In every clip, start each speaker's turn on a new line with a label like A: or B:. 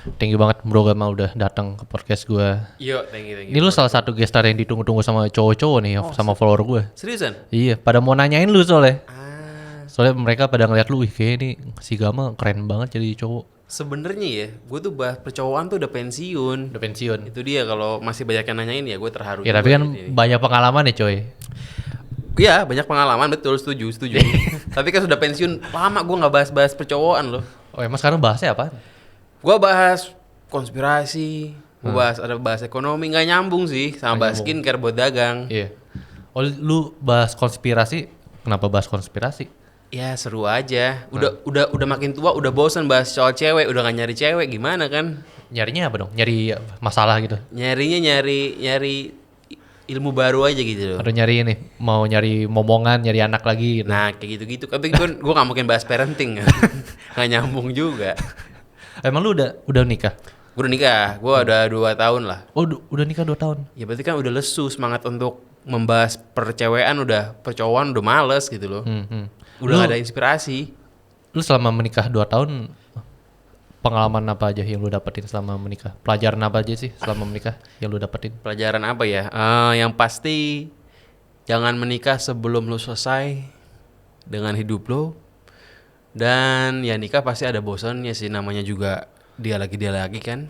A: Thank you banget Bro Gama udah datang ke podcast gue.
B: Yo, thank you.
A: Ini lu salah satu gestar yang ditunggu-tunggu sama cowok-cowok nih, sama follower gue.
B: Seriusan?
A: Iya, pada mau nanyain lu soalnya.
B: Ah,
A: Soalnya mereka pada ngeliat lu, kayak ini si Gama keren banget jadi cowok.
B: sebenarnya ya, gue tuh bahas percowaan tuh udah pensiun.
A: Udah pensiun.
B: Itu dia, kalau masih banyak yang nanyain ya gue terharu.
A: Ya
B: juga
A: tapi kan
B: ini.
A: banyak pengalaman ya coy.
B: Iya, banyak pengalaman, betul, setuju. Tapi kan sudah pensiun, lama gue nggak bahas-bahas percowaan loh.
A: Oh emang sekarang bahasnya apa?
B: Gue bahas konspirasi, gue bahas ekonomi, nggak nyambung sih sama
A: Nggak
B: bahas
A: nyambung.
B: skincare buat dagang.
A: Iya. Oh lu bahas konspirasi, kenapa bahas konspirasi?
B: Ya seru aja. Udah makin tua, udah bosan bahas soal cewek, udah gak nyari cewek, gimana kan?
A: Nyarinya apa dong? Nyari masalah gitu?
B: Nyarinya nyari ilmu baru aja gitu loh.
A: Atau nyari ini, mau nyari momongan, nyari anak lagi gitu?
B: Nah kayak gitu-gitu. Tapi gue gak mungkin bahas parenting kan. Gak nyambung juga.
A: Emang lu udah nikah?
B: Gue udah nikah, gue udah 2 tahun lah.
A: Oh udah nikah 2 tahun?
B: Ya berarti kan udah lesu semangat untuk membahas percewaan, percowaan udah males gitu loh. Udah
A: Lu-
B: gak ada inspirasi.
A: Lu selama menikah 2 tahun, pengalaman apa aja yang lu dapetin selama menikah? Pelajaran apa aja sih selama menikah yang lu dapetin?
B: Pelajaran apa ya? Yang pasti jangan menikah sebelum lu selesai dengan hidup lo. Dan ya nikah pasti ada bosannya sih, namanya juga dia lagi kan.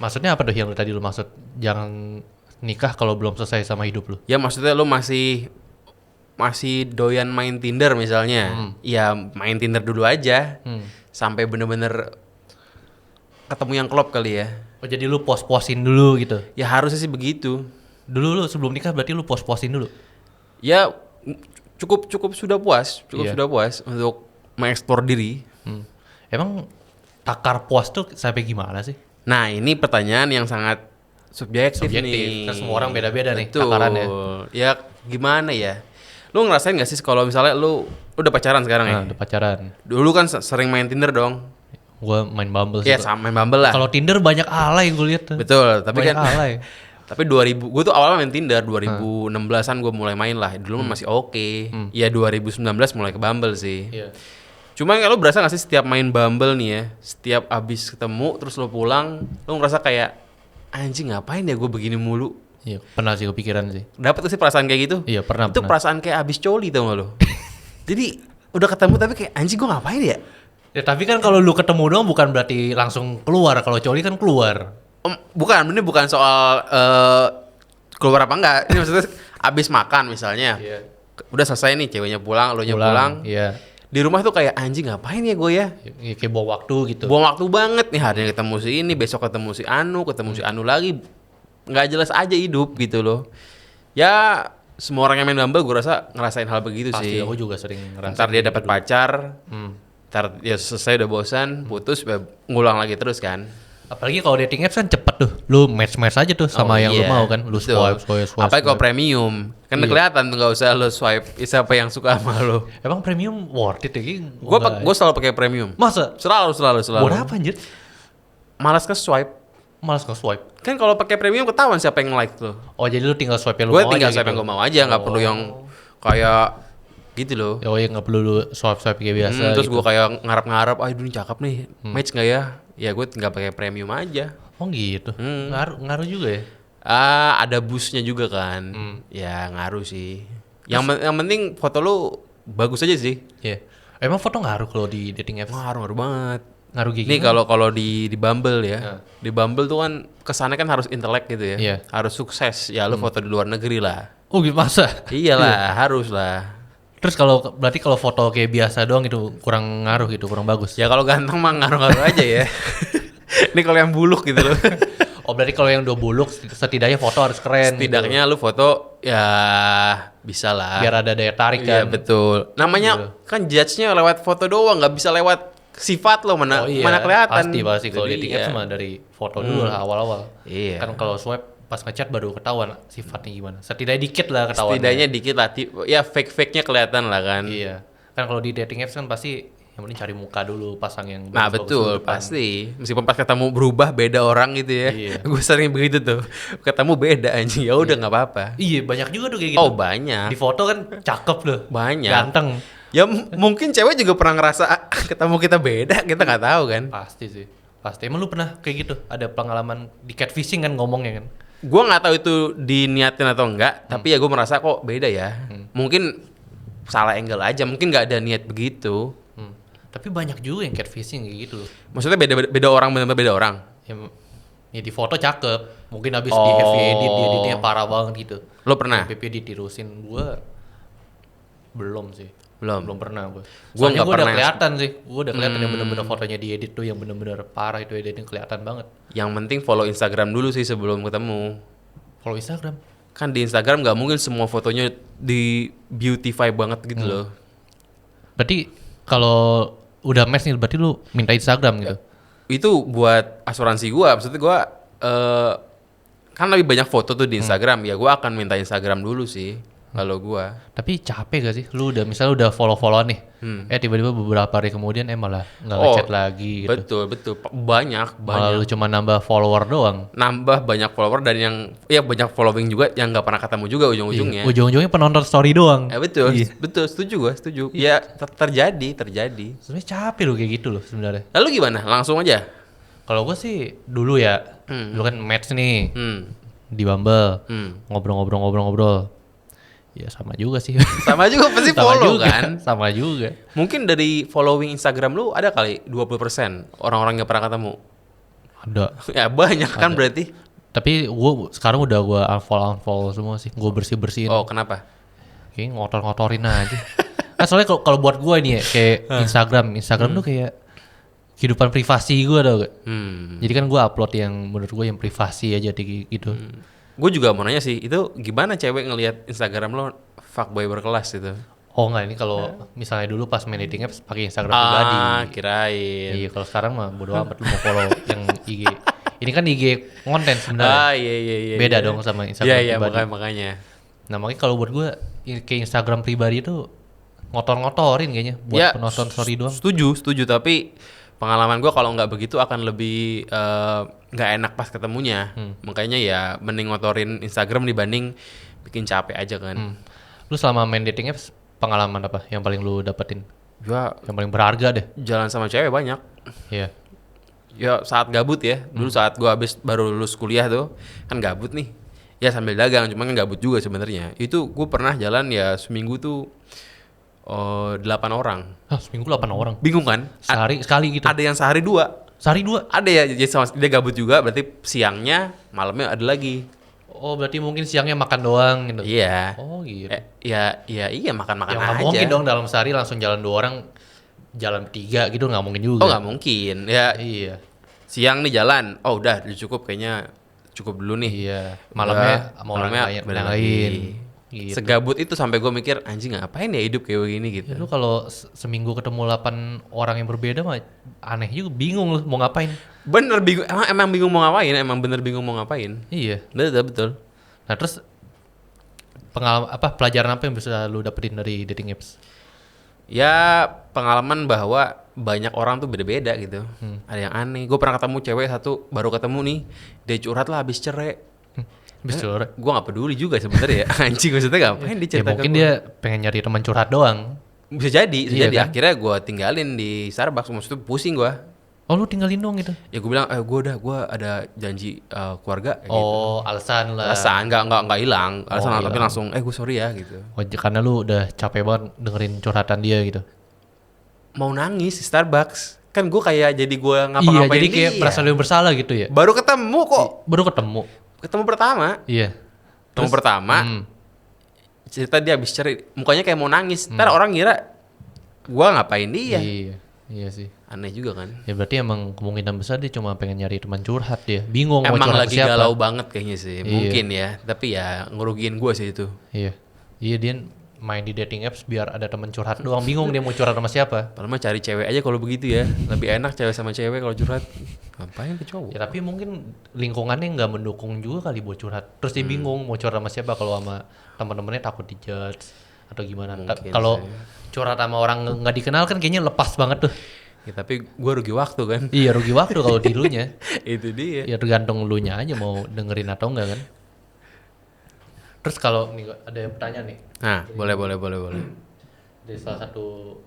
A: Maksudnya apa tuh yang tadi lu maksud? Jangan nikah kalau belum selesai sama hidup lu?
B: Ya maksudnya lu masih doyan main Tinder misalnya. Ya main Tinder dulu aja. Sampai bener-bener ketemu yang klop kali ya.
A: Oh jadi lu pos-posin dulu gitu?
B: Ya harusnya sih begitu.
A: Dulu lu sebelum nikah berarti lu pos-posin dulu?
B: Ya cukup sudah puas,
A: Iya.
B: sudah puas untuk mengeksplor diri.
A: Emang takar puas tuh sampai gimana sih?
B: Nah ini pertanyaan yang sangat subjektif nih.
A: Kan semua orang beda-beda nih
B: Betul.
A: takarannya.
B: Ya gimana ya? Lu ngerasain gak sih kalau misalnya lu udah pacaran sekarang ya?
A: Nah, udah pacaran.
B: Dulu kan sering main Tinder dong.
A: Gue main Bumble sih.
B: Ya sama main Bumble lah.
A: Kalau Tinder banyak alay gue liat tuh.
B: Betul, tapi
A: Banyak
B: kan
A: alay.
B: tapi 2000 gue tuh awalnya main Tinder 2016-an gue mulai main lah. Dulu mah masih oke. Ya 2019 mulai ke Bumble sih.
A: Iya.
B: Cuma kalau berasa gak sih setiap main Bumble nih ya, setiap abis ketemu terus lo pulang, lo ngerasa kayak anjing ngapain ya gue begini mulu.
A: Iya, pernah sih kepikiran sih.
B: Dapat tuh sih perasaan kayak gitu?
A: Iya, pernah.
B: Itu perasaan kayak abis coli tau gak lo? Jadi udah ketemu tapi kayak anjing gue ngapain ya?
A: Ya tapi kan kalau lu ketemu doang bukan berarti langsung keluar. Kalau coli kan keluar.
B: Ini bukan soal keluar apa enggak. Ini maksudnya abis makan misalnya.
A: Iya.
B: Udah selesai nih ceweknya pulang, lo nya pulang.
A: Iya.
B: Di rumah tuh kayak anjing ngapain ya gue ya?
A: Ya, kayak bawa waktu gitu.
B: Buang waktu banget nih, hari ini ketemu si ini, besok ketemu si Anu lagi. Nggak jelas aja hidup gitu loh. Ya semua orang yang main Bumble gue rasa ngerasain hal begitu
A: Pasti
B: sih.
A: aku juga sering ngerasa.
B: Ntar dia dapat pacar,
A: Hmm.
B: ntar dia selesai udah bosan, putus, ya ngulang lagi terus kan.
A: Apalagi kalau dating apps kan cepet tuh. Lu match-match aja tuh sama yang lu
B: iya,
A: mau kan. Lu
B: betul.
A: swipe.
B: Apalagi kalau premium, kan
A: Iya.
B: kelihatan tuh nggak usah lo swipe siapa yang suka sama lo.
A: Emang premium worth it ya?
B: Gue selalu pakai premium.
A: Masa?
B: Selalu.
A: Buat apa anjir?
B: Malas ke swipe.
A: Malas nge-swipe.
B: Kan kalau pakai premium ketahuan siapa yang like tuh.
A: Oh jadi lu tinggal swipe yang lu
B: Gue
A: mau
B: tinggal
A: aja
B: swipe
A: gitu?
B: yang gue mau aja, nggak perlu yang kayak gitu loh.
A: Oh ya nggak perlu lu swipe kayak biasa
B: Terus
A: gitu.
B: gue kayak ngarap-ngarap, ah ini cakep nih, match nggak ya? Ya gue tinggal pakai premium aja.
A: Oh gitu. Ngaruh juga ya?
B: Ada boostnya juga kan. Ya ngaruh sih. Yang penting foto lu bagus aja sih.
A: Iya. Emang foto ngaruh kalau di dating apps?
B: Ngaruh banget.
A: Ngaruh kayak
B: Nih
A: gimana?
B: kalau di Bumble ya,
A: Nah.
B: di Bumble tuh kan kesannya kan harus intelek gitu ya,
A: Iya.
B: harus sukses. Ya lu foto di luar negeri lah.
A: Oh gitu masa?
B: Iyalah, harus lah.
A: Terus berarti kalau foto kayak biasa doang itu kurang ngaruh gitu, kurang bagus.
B: Ya kalau ganteng mah ngaruh-ngaruh aja ya. Ini kalau yang buluk gitu loh.
A: Oh berarti kalau yang udah buluk setidaknya foto harus keren.
B: Setidaknya lu foto ya bisa lah.
A: Biar ada daya tarik
B: Iya
A: kan.
B: betul. Namanya kan judge-nya lewat foto doang, nggak bisa lewat sifat lo mana
A: Oh iya,
B: mana kelihatan.
A: pasti kalau
B: Jadi,
A: dating
B: ya.
A: apps mah dari foto dulu lah awal-awal.
B: Iya.
A: Kan kalau swipe pas ngechat baru ketahuan sifatnya gimana. Setidaknya dikit lah ketahuan.
B: Setidaknya dikit lah, ya fake-fake-nya kelihatan lah kan.
A: Iya. Kan kalau di dating apps kan pasti yang penting cari muka dulu pasang yang
B: Nah
A: bagus-bagus
B: betul,
A: dulu depan.
B: pasti. Meskipun pas ketemu berubah beda orang gitu ya.
A: Iya.
B: Gue sering begitu tuh. Ketemu beda anjing, ya udah nggak apa-apa.
A: Iya banyak juga tuh kayak gitu.
B: Oh banyak.
A: Di foto kan cakep loh.
B: Banyak.
A: Ganteng.
B: Ya mungkin cewek juga pernah ngerasa ketemu kita beda, kita nggak tahu kan.
A: Pasti sih. Pasti. Emang lu pernah kayak gitu? Ada pengalaman di catfishing kan ngomongnya kan?
B: Gue nggak tahu itu diniatin atau enggak, tapi ya gue merasa kok beda ya. Mungkin salah angle aja, mungkin nggak ada niat begitu.
A: Tapi banyak juga yang catfishing kayak gitu loh.
B: Maksudnya beda orang, benar-benar beda orang.
A: Ya di foto cakep, mungkin habis di heavy edit, di editnya parah banget gitu.
B: Lo pernah?
A: PP ditirusin, gue belum sih.
B: Belum
A: pernah gue.
B: Gua
A: Soalnya
B: nggak
A: gue udah
B: pernah yang-
A: kelihatan sih. Gue udah kelihatan yang bener-bener fotonya diedit tuh yang bener-bener parah itu editnya kelihatan banget.
B: Yang penting follow Instagram dulu sih sebelum ketemu.
A: Follow Instagram.
B: Kan di Instagram nggak mungkin semua fotonya di beautify banget gitu loh.
A: Berarti kalau udah match nih berarti lu minta Instagram gitu.
B: Itu buat asuransi gua, maksudnya gua kan lebih banyak foto tuh di Instagram, ya gua akan minta Instagram dulu sih kalau gua.
A: Tapi capek gak sih? Lu udah misalnya udah follow-followan nih. Tiba-tiba beberapa hari kemudian malah nggak ngechat lagi gitu.
B: Betul, banyak.
A: Malah lu cuma nambah follower doang.
B: Nambah banyak follower dan yang ya banyak following juga yang nggak pernah ketemu juga ujung-ujungnya.
A: Iya, ujung-ujungnya penonton story doang.
B: Betul,
A: Iya.
B: betul, setuju gua, setuju. Ya terjadi.
A: Sebenarnya capek loh kayak gitu loh sebenarnya.
B: Lalu gimana? Langsung aja.
A: Kalau gue sih dulu ya, dulu kan match nih
B: Hmm.
A: di Bumble,
B: Hmm.
A: ngobrol-ngobrol. Ya sama juga sih.
B: Sama juga pasti
A: Sama
B: follow
A: juga,
B: kan.
A: Sama juga.
B: Mungkin dari following Instagram lu ada kali 20% orang-orang yang pernah ketemu.
A: Ada.
B: Ya banyak kan berarti.
A: Tapi gue sekarang udah gue unfollow semua sih. Gue bersih-bersihin.
B: Oh, kenapa?
A: Kayak ngotor-ngotorin aja. Nah, soalnya kalau buat gue nih ya, kayak Instagram tuh kayak kehidupan privasi gue tau gak? Jadi kan gue upload yang menurut gue yang privasi aja gitu.
B: Gue juga mau nanya sih, itu gimana cewek ngelihat Instagram lo fuckboy berkelas itu?
A: Oh enggak, ini kalau misalnya dulu pas main dating apps pakai Instagram pribadi.
B: Kirain.
A: Iya, kalau sekarang mah bodo amat lu mau follow yang IG. Ini kan IG konten sebenarnya.
B: Iya.
A: Beda dong sama Instagram
B: Iya,
A: pribadi.
B: makanya.
A: Nah, makanya kalau buat gue kayak Instagram pribadi itu ngotor-ngotorin kayaknya buat
B: Ya,
A: penonton story doang.
B: Setuju, tapi pengalaman gue kalau nggak begitu akan lebih nggak enak pas ketemunya. Makanya ya mending ngotorin Instagram dibanding bikin capek aja kan.
A: Lu selama main dating apps pengalaman apa yang paling lu dapetin?
B: Gua
A: Yang paling berharga deh.
B: jalan sama cewek banyak.
A: Iya.
B: Ya saat gabut ya. Dulu saat gua habis baru lulus kuliah tuh kan gabut nih. Ya sambil dagang, cuma kan gabut juga sebenarnya. Itu gue pernah jalan ya seminggu tuh 8 orang.
A: Hah, seminggu 8 orang.
B: Bingung kan?
A: Sehari sekali gitu.
B: Ada yang sehari 2.
A: Sehari 2.
B: Ada ya, jadi sama dia gabut juga, berarti siangnya, malamnya ada lagi.
A: Oh, berarti mungkin siangnya makan doang gitu.
B: Iya.
A: Oh, gitu.
B: Iya makan-makan
A: Ya
B: aja.
A: nggak mungkin dong dalam sehari langsung jalan 2 orang, jalan 3 gitu nggak mungkin juga.
B: Oh nggak mungkin. Ya
A: Iya.
B: siang nih jalan. Oh udah cukup kayaknya cukup dulu nih.
A: Iya. Malamnya mau
B: malamnya beda
A: yang
B: lagi.
A: lain. Gitu.
B: Segabut itu sampai gue mikir anjing ngapain ya hidup kayak begini gitu.
A: Ya, lu kalau seminggu ketemu 8 orang yang berbeda mah aneh juga, bingung lu mau ngapain.
B: Bener bingung. Emang bingung mau ngapain. Emang bener bingung mau ngapain.
A: Iya.
B: Betul.
A: Nah, terus pelajaran apa yang bisa lu dapetin dari dating apps?
B: Ya pengalaman bahwa banyak orang tuh beda-beda gitu. Ada yang aneh. Gue pernah ketemu cewek satu baru ketemu nih, dia curhat lah habis cerai.
A: Habis curhat.
B: Gue gak peduli juga sebenarnya ya. Anjing maksudnya ngapain dia
A: Ya
B: cerita
A: mungkin
B: ke gua?
A: dia pengen nyari teman curhat doang.
B: Bisa jadi.
A: Iya kan?
B: Akhirnya gue tinggalin di Starbucks. Maksudnya pusing gue.
A: Oh, lu tinggalin dong gitu.
B: Ya gue bilang, gue ada janji keluarga. Kayak gitu.
A: Oh, alasan lah.
B: Alasan nggak hilang. Alasan
A: Oh,
B: tapi
A: hilang.
B: langsung gue sorry ya gitu.
A: Oh, karena lu udah capek banget dengerin curhatan dia gitu.
B: Mau nangis di Starbucks. Kan gue kayak jadi gue
A: Iya,
B: ngapa-ngapain
A: jadi kayak
B: dia.
A: merasa lebih bersalah gitu ya.
B: Baru ketemu kok.
A: Baru ketemu.
B: Ketemu pertama.
A: Iya.
B: Ketemu pertama. Cerita dia habis cerai. Mukanya kayak mau nangis. Ntar orang kira gue ngapain dia.
A: Iya sih.
B: Aneh juga kan.
A: Ya berarti emang kemungkinan besar dia cuma pengen nyari teman curhat dia. Bingung mau
B: Emang
A: curhat
B: lagi
A: ke siapa.
B: galau banget kayaknya sih.
A: Iya.
B: Mungkin ya. Tapi ya ngerugiin gue sih itu.
A: Iya. Iya, dia main di dating apps biar ada teman curhat doang. Bingung dia mau curhat sama siapa.
B: Padahal mah cari cewek aja kalau begitu ya. Lebih enak cewek sama cewek kalau curhat. Ngapain ke cowok?
A: Ya tapi mungkin lingkungannya nggak mendukung juga kali buat curhat. Terus dia bingung mau curhat sama siapa kalau sama teman-temannya takut dijudge atau gimana.
B: Mungkin
A: Kalau
B: sih.
A: curhat sama orang nggak dikenal kan kayaknya lepas banget tuh.
B: Ya, tapi gue rugi waktu kan.
A: Iya, rugi waktu kalau di lunya.
B: Itu dia.
A: Ya tergantung lu nya aja mau dengerin atau enggak kan. Terus kalau nih ada yang bertanya nih
B: Nah, boleh.
A: dari salah satu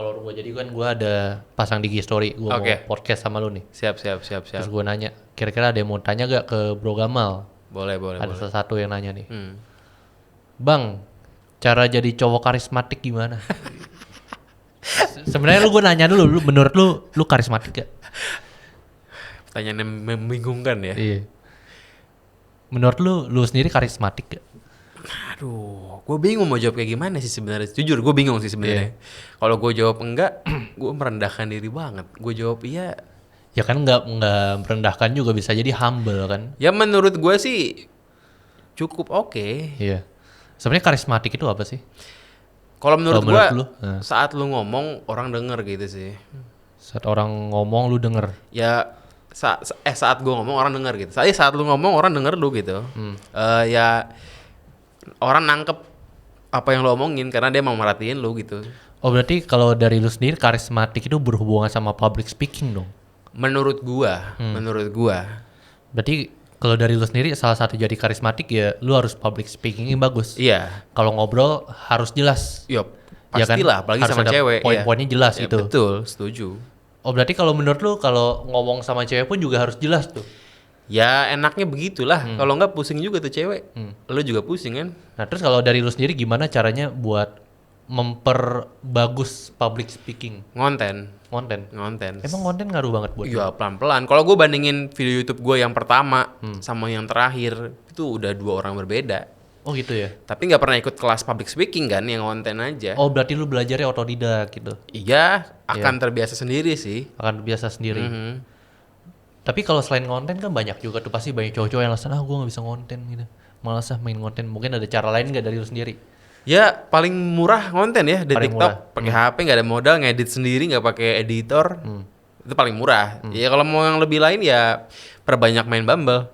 A: follower gue. Jadi kan gue ada pasang di IG story. Gue mau podcast sama lu nih.
B: Siap.
A: Terus gue nanya, kira-kira ada yang mau tanya gak ke Bro Gamal?
B: Boleh.
A: Ada salah satu yang nanya nih. Bang, cara jadi cowok karismatik gimana? Sebenarnya gue nanya dulu, menurut lu karismatik gak?
B: Pertanyaan yang membingungkan ya.
A: Iya. Menurut lu sendiri karismatik gak?
B: Aduh, gue bingung mau jawab kayak gimana sih sebenarnya. Jujur gue bingung sih sebenarnya. Kalau gue jawab enggak, gue merendahkan diri banget. Gue jawab iya.
A: Ya kan nggak merendahkan juga, bisa jadi humble kan?
B: Ya menurut gue sih cukup oke.
A: Iya. Sebenarnya karismatik itu apa sih?
B: Kalau menurut gue
A: lu,
B: saat lu ngomong orang denger gitu sih.
A: Saat orang ngomong lu denger.
B: Ya saat gue ngomong orang denger gitu. Saat lu ngomong orang denger lu gitu. Ya orang nangkep apa yang lo omongin karena dia mau merhatiin lu gitu.
A: Oh berarti kalau dari lu sendiri karismatik itu berhubungan sama public speaking dong?
B: Menurut gua.
A: Berarti kalau dari lu sendiri salah satu jadi karismatik ya lu harus public speaking yang bagus.
B: Iya.
A: Kalau ngobrol harus jelas.
B: Yup.
A: Ya kan?
B: Pastilah, apalagi
A: harus
B: sama
A: ada
B: cewek.
A: Poin-poinnya jelas
B: ya,
A: gitu.
B: Betul, setuju.
A: Oh berarti kalau menurut lu kalau ngomong sama cewek pun juga harus jelas tuh?
B: Ya enaknya begitulah. Kalau nggak pusing juga tuh cewek. Lu juga pusing kan?
A: Nah terus kalau dari lu sendiri gimana caranya buat memperbagus public speaking?
B: Konten.
A: Emang konten ngaruh banget buat
B: Iya pelan-pelan. Kalau gue bandingin video YouTube gue yang pertama sama yang terakhir itu udah 2 orang berbeda.
A: Oh gitu ya?
B: Tapi nggak pernah ikut kelas public speaking kan, yang konten aja.
A: Oh berarti lu belajarnya otodidak gitu?
B: Iya, akan terbiasa sendiri sih.
A: Akan biasa sendiri. Tapi kalau selain konten kan banyak juga tuh, pasti banyak cowok-cowok yang alasan gue nggak bisa konten gitu, malas main konten. Mungkin ada cara lain nggak dari lu sendiri?
B: Ya paling murah konten ya di
A: Paling
B: TikTok, pakai HP nggak ada modal, ngedit sendiri nggak pakai editor, itu paling murah. Ya kalau mau yang lebih lain ya perbanyak main Bumble.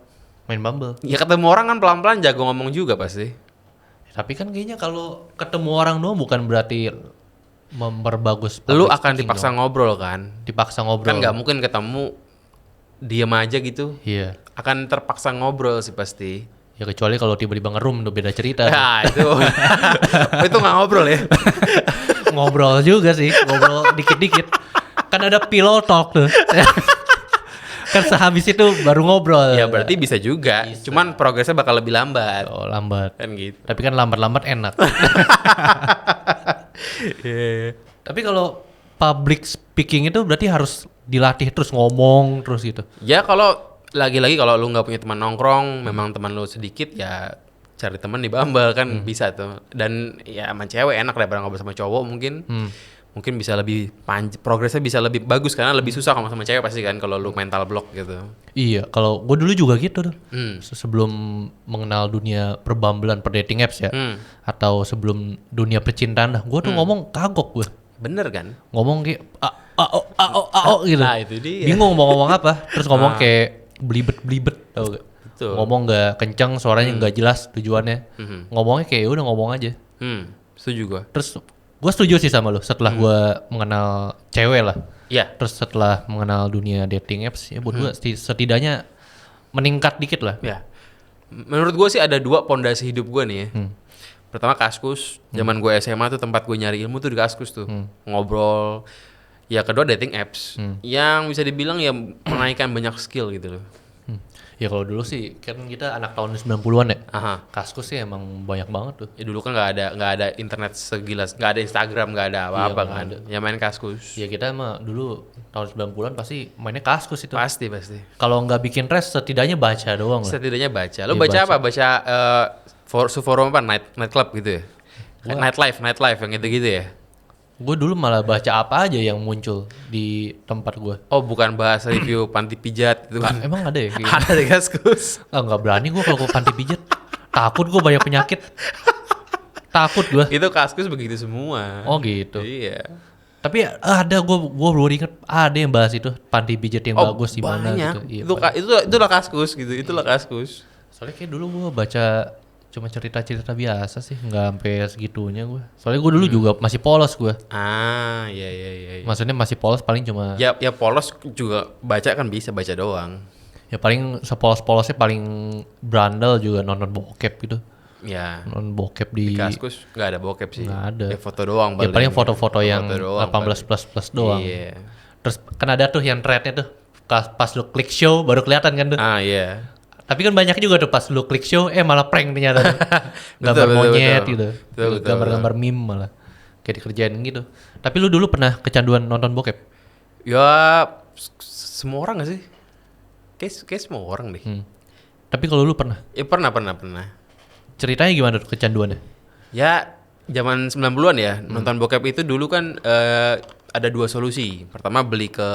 B: Ya ketemu orang kan pelan-pelan jago ngomong juga pasti.
A: Tapi kan kayaknya kalau ketemu orang doang bukan berarti memperbagus.
B: Lu akan dipaksa ngobrol kan?
A: Dipaksa ngobrol.
B: Kan nggak mungkin ketemu diam aja gitu.
A: Iya.
B: Akan terpaksa ngobrol sih pasti.
A: Ya kecuali kalau tiba-tiba ngerum udah beda cerita.
B: Nah itu itu nggak ngobrol ya?
A: Ngobrol juga sih, ngobrol dikit-dikit. Kan ada pillow talk tuh. Kan sehabis itu baru ngobrol.
B: Ya berarti bisa juga. Cuman progresnya bakal lebih lambat.
A: Oh lambat.
B: Kan gitu.
A: Tapi kan lambat-lambat enak. Tapi kalau public speaking itu berarti harus dilatih terus ngomong terus gitu.
B: Ya kalau lagi-lagi kalau lu nggak punya teman nongkrong, memang teman lu sedikit ya cari teman di Bumble kan bisa tuh. Dan ya sama cewek enak daripada ngobrol sama cowok mungkin. Mungkin bisa lebih progresnya bisa lebih bagus karena lebih susah kalau sama cewek pasti kan kalau lu mental block gitu.
A: Iya, kalau gue dulu juga gitu tuh. Sebelum mengenal dunia perbambelan, per dating apps ya, atau sebelum dunia percintaan, gue tuh ngomong kagok gue.
B: Bener kan?
A: Ngomong kayak gitu.
B: Nah itu dia.
A: Bingung mau ngomong apa, terus ngomong kayak belibet, tau gak?
B: Betul.
A: Ngomong nggak kencang, suaranya nggak jelas tujuannya. Ngomongnya kayak udah ngomong aja.
B: Setuju gue.
A: Terus gue setuju sih sama lo. Setelah gue mengenal cewek lah.
B: Iya.
A: Terus setelah mengenal dunia dating apps, ya buat gue setidaknya meningkat dikit lah.
B: Ya. Menurut gue sih ada 2 pondasi hidup gue nih ya. Pertama Kaskus. Zaman gue SMA tuh tempat gue nyari ilmu tuh di Kaskus tuh. Ngobrol. Ya kedua dating apps. Yang bisa dibilang ya menaikkan banyak skill gitu loh.
A: Ya kalau dulu sih kan kita anak tahun 90-an ya.
B: Aha.
A: Kaskus sih emang banyak banget tuh.
B: Ya dulu kan nggak ada internet segila, nggak ada Instagram, nggak ada apa-apa
A: Iya,
B: kan.
A: ada.
B: Ya main Kaskus.
A: Ya kita mah dulu tahun 90-an pasti mainnya Kaskus itu.
B: Pasti.
A: Kalau nggak bikin res setidaknya baca doang lah.
B: Setidaknya baca. Lo
A: Iya,
B: baca
A: baca.
B: apa? Baca forum apa? Night club gitu ya. Nightlife yang gitu-gitu ya.
A: Gue dulu malah baca apa aja yang muncul di tempat gue.
B: Oh bukan bahas review panti pijat itu kan?
A: Emang ada ya? Kayak gitu?
B: Ada di Kaskus.
A: Nggak berani gue kalau ke panti pijat. Takut gue banyak penyakit. Takut gue.
B: Itu Kaskus begitu semua.
A: Oh gitu.
B: Iya.
A: Tapi ada gue baru inget ada yang bahas itu panti pijat yang bagus di mana gitu.
B: Banyak.
A: Iya,
B: Itulah Kaskus gitu. Itulah Kaskus.
A: soalnya kayak dulu gue baca cuma cerita-cerita biasa sih, nggak sampai segitunya gue. Soalnya gue dulu juga masih polos gue.
B: Ah, iya.
A: Maksudnya masih polos paling cuma
B: Ya polos juga baca kan bisa baca doang.
A: ya paling sepolos-polosnya paling brandel juga nonton bokep gitu.
B: Ya.
A: Nonton bokep
B: Di Kaskus nggak ada bokep sih.
A: Nggak ada.
B: Ya foto doang.
A: Ya paling foto-foto yang
B: doang,
A: 18 plus doang.
B: Iya.
A: Terus kan ada tuh yang threadnya tuh pas lu klik show baru kelihatan kan tuh.
B: Ah iya.
A: Tapi kan banyak juga tuh pas lu klik show malah prank ternyata tuh. Gambar
B: Betul,
A: monyet
B: betul.
A: gitu.
B: Betul,
A: Gambar-gambar meme malah. Kayak dikerjain gitu. Tapi lu dulu pernah kecanduan nonton bokep?
B: Ya semua orang gak sih? Kayak semua orang deh.
A: Tapi kalau lu pernah?
B: Ya pernah.
A: Ceritanya gimana tuh kecanduannya?
B: Ya zaman 90-an ya, nonton bokep itu dulu kan ada dua solusi. Pertama beli ke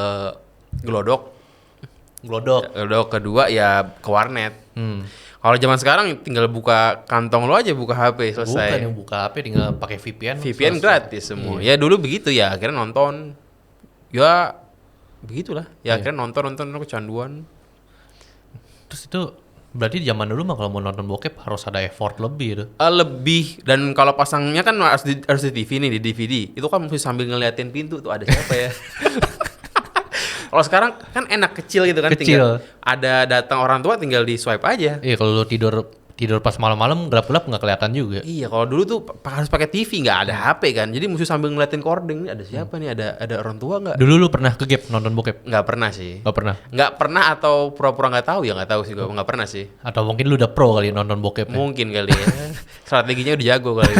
B: Glodok. Kedua ya ke warnet. Kalau zaman sekarang tinggal buka kantong lo aja, buka HP selesai.
A: Bukan yang buka HP tinggal pakai VPN.
B: VPN gratis semua. Ya dulu begitu ya, akhirnya nonton. Ya begitulah. Ya akhirnya nonton kecanduan.
A: Terus itu berarti zaman dulu mah kalau mau nonton bokep harus ada effort lebih gitu.
B: Lebih, dan kalau pasangnya kan harus di TV nih, di DVD. Itu kan mesti sambil ngeliatin pintu tuh ada siapa ya. Kalau sekarang kan enak kecil gitu kan, tinggal ada datang orang tua tinggal di swipe aja.
A: Iya, kalau lu tidur pas malam-malam gelap-gelap nggak kelihatan juga.
B: Iya, kalau dulu tuh harus pakai TV, nggak ada HP kan. Jadi mesti sambil ngeliatin kording, ada siapa nih, ada orang tua nggak?
A: Dulu lu pernah ke gap nonton bokep?
B: Nggak pernah sih.
A: Nggak pernah
B: Atau pura-pura nggak tahu ya, nggak tahu sih gue, nggak pernah sih.
A: Atau mungkin lu udah pro kali nonton bokep?
B: Mungkin kali ya. Strateginya udah jago kali.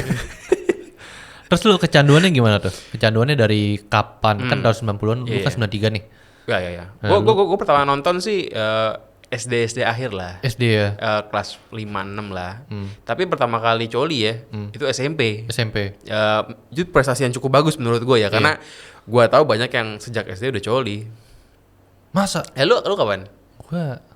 A: Terus lu kecanduannya gimana tuh? Kecanduannya dari kapan? Kan tahun 90-an, lu kan 93 nih.
B: Ya. Gue pertama nonton sih SD akhir lah.
A: SD ya?
B: Kelas 5-6 lah. Tapi pertama kali coli ya, itu SMP. Itu prestasi yang cukup bagus menurut gue ya, karena gue tahu banyak yang sejak SD udah coli.
A: Masa?
B: Lu kapan?
A: Gue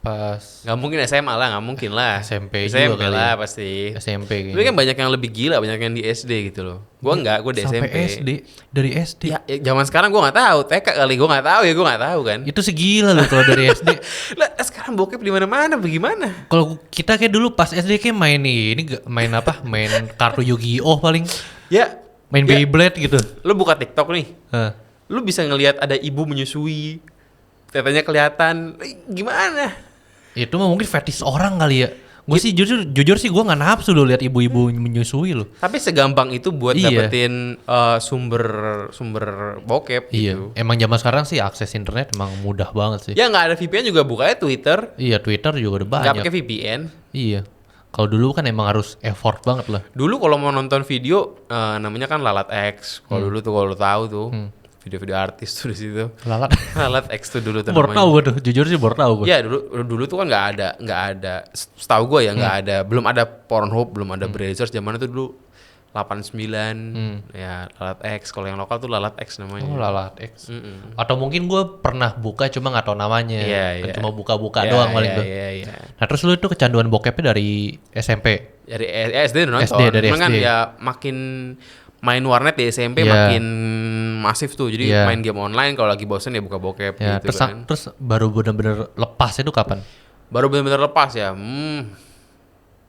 A: pas
B: Nggak mungkin SMA lah, nggak mungkin lah.
A: SMP juga kali
B: lah
A: ya.
B: pasti.
A: SMP kayaknya.
B: Tapi kan banyak yang lebih gila, banyak yang di SD gitu loh. Gue enggak, gue di SMP.
A: Sampai SD? Dari SD?
B: Ya, zaman sekarang gue nggak tahu. TK kali gue nggak tahu ya, gue nggak tahu kan.
A: Itu segila loh kalau dari SD.
B: Lah sekarang bokep di mana-mana, bagaimana?
A: Kalau kita kayak dulu pas SD kayak main main apa? Main kartu Yu-Gi-Oh paling.
B: Ya.
A: Main Beyblade gitu.
B: Lu buka TikTok nih.
A: Lu
B: Lu bisa ngelihat ada ibu menyusui. Tetenya kelihatan. Gimana?
A: Itu mah mungkin fetish orang kali ya. Gue sih jujur sih gue nggak nafsu loh lihat ibu-ibu menyusui loh.
B: Tapi segampang itu buat dapetin sumber bokep gitu.
A: Emang zaman sekarang sih akses internet emang mudah banget sih.
B: Ya nggak ada VPN juga bukanya Twitter.
A: Iya, Twitter juga udah banyak.
B: Nggak pakai VPN.
A: Iya. Kalau dulu kan emang harus effort banget lah.
B: Dulu kalau mau nonton video namanya kan Lalat X. Kalau dulu tuh kalau lu tahu tuh video-video artis tuh di situ. Lalat X tuh dulu tuh
A: namanya. Baru tahu gue tuh, jujur sih baru tahu gue.
B: Ya dulu tuh kan nggak ada. Setahu gue ya nggak ada, belum ada Pornhub, belum ada Brazzers. Zaman itu dulu 89 ya Lalat X. Kalau yang lokal tuh Lalat X namanya.
A: Oh, Lalat X. Atau mungkin gue pernah buka cuma nggak tahu namanya. Cuma buka-buka doang paling tuh. Nah terus lu itu kecanduan bokepnya dari SMP?
B: Dari SD udah nonton.
A: Dari SD.
B: Kan ya makin main warnet di SMP makin masif tuh. Jadi main game online, kalau lagi bosen ya buka bokep gitu kan.
A: Terus baru bener-bener lepas itu kapan?
B: Baru bener-bener lepas ya.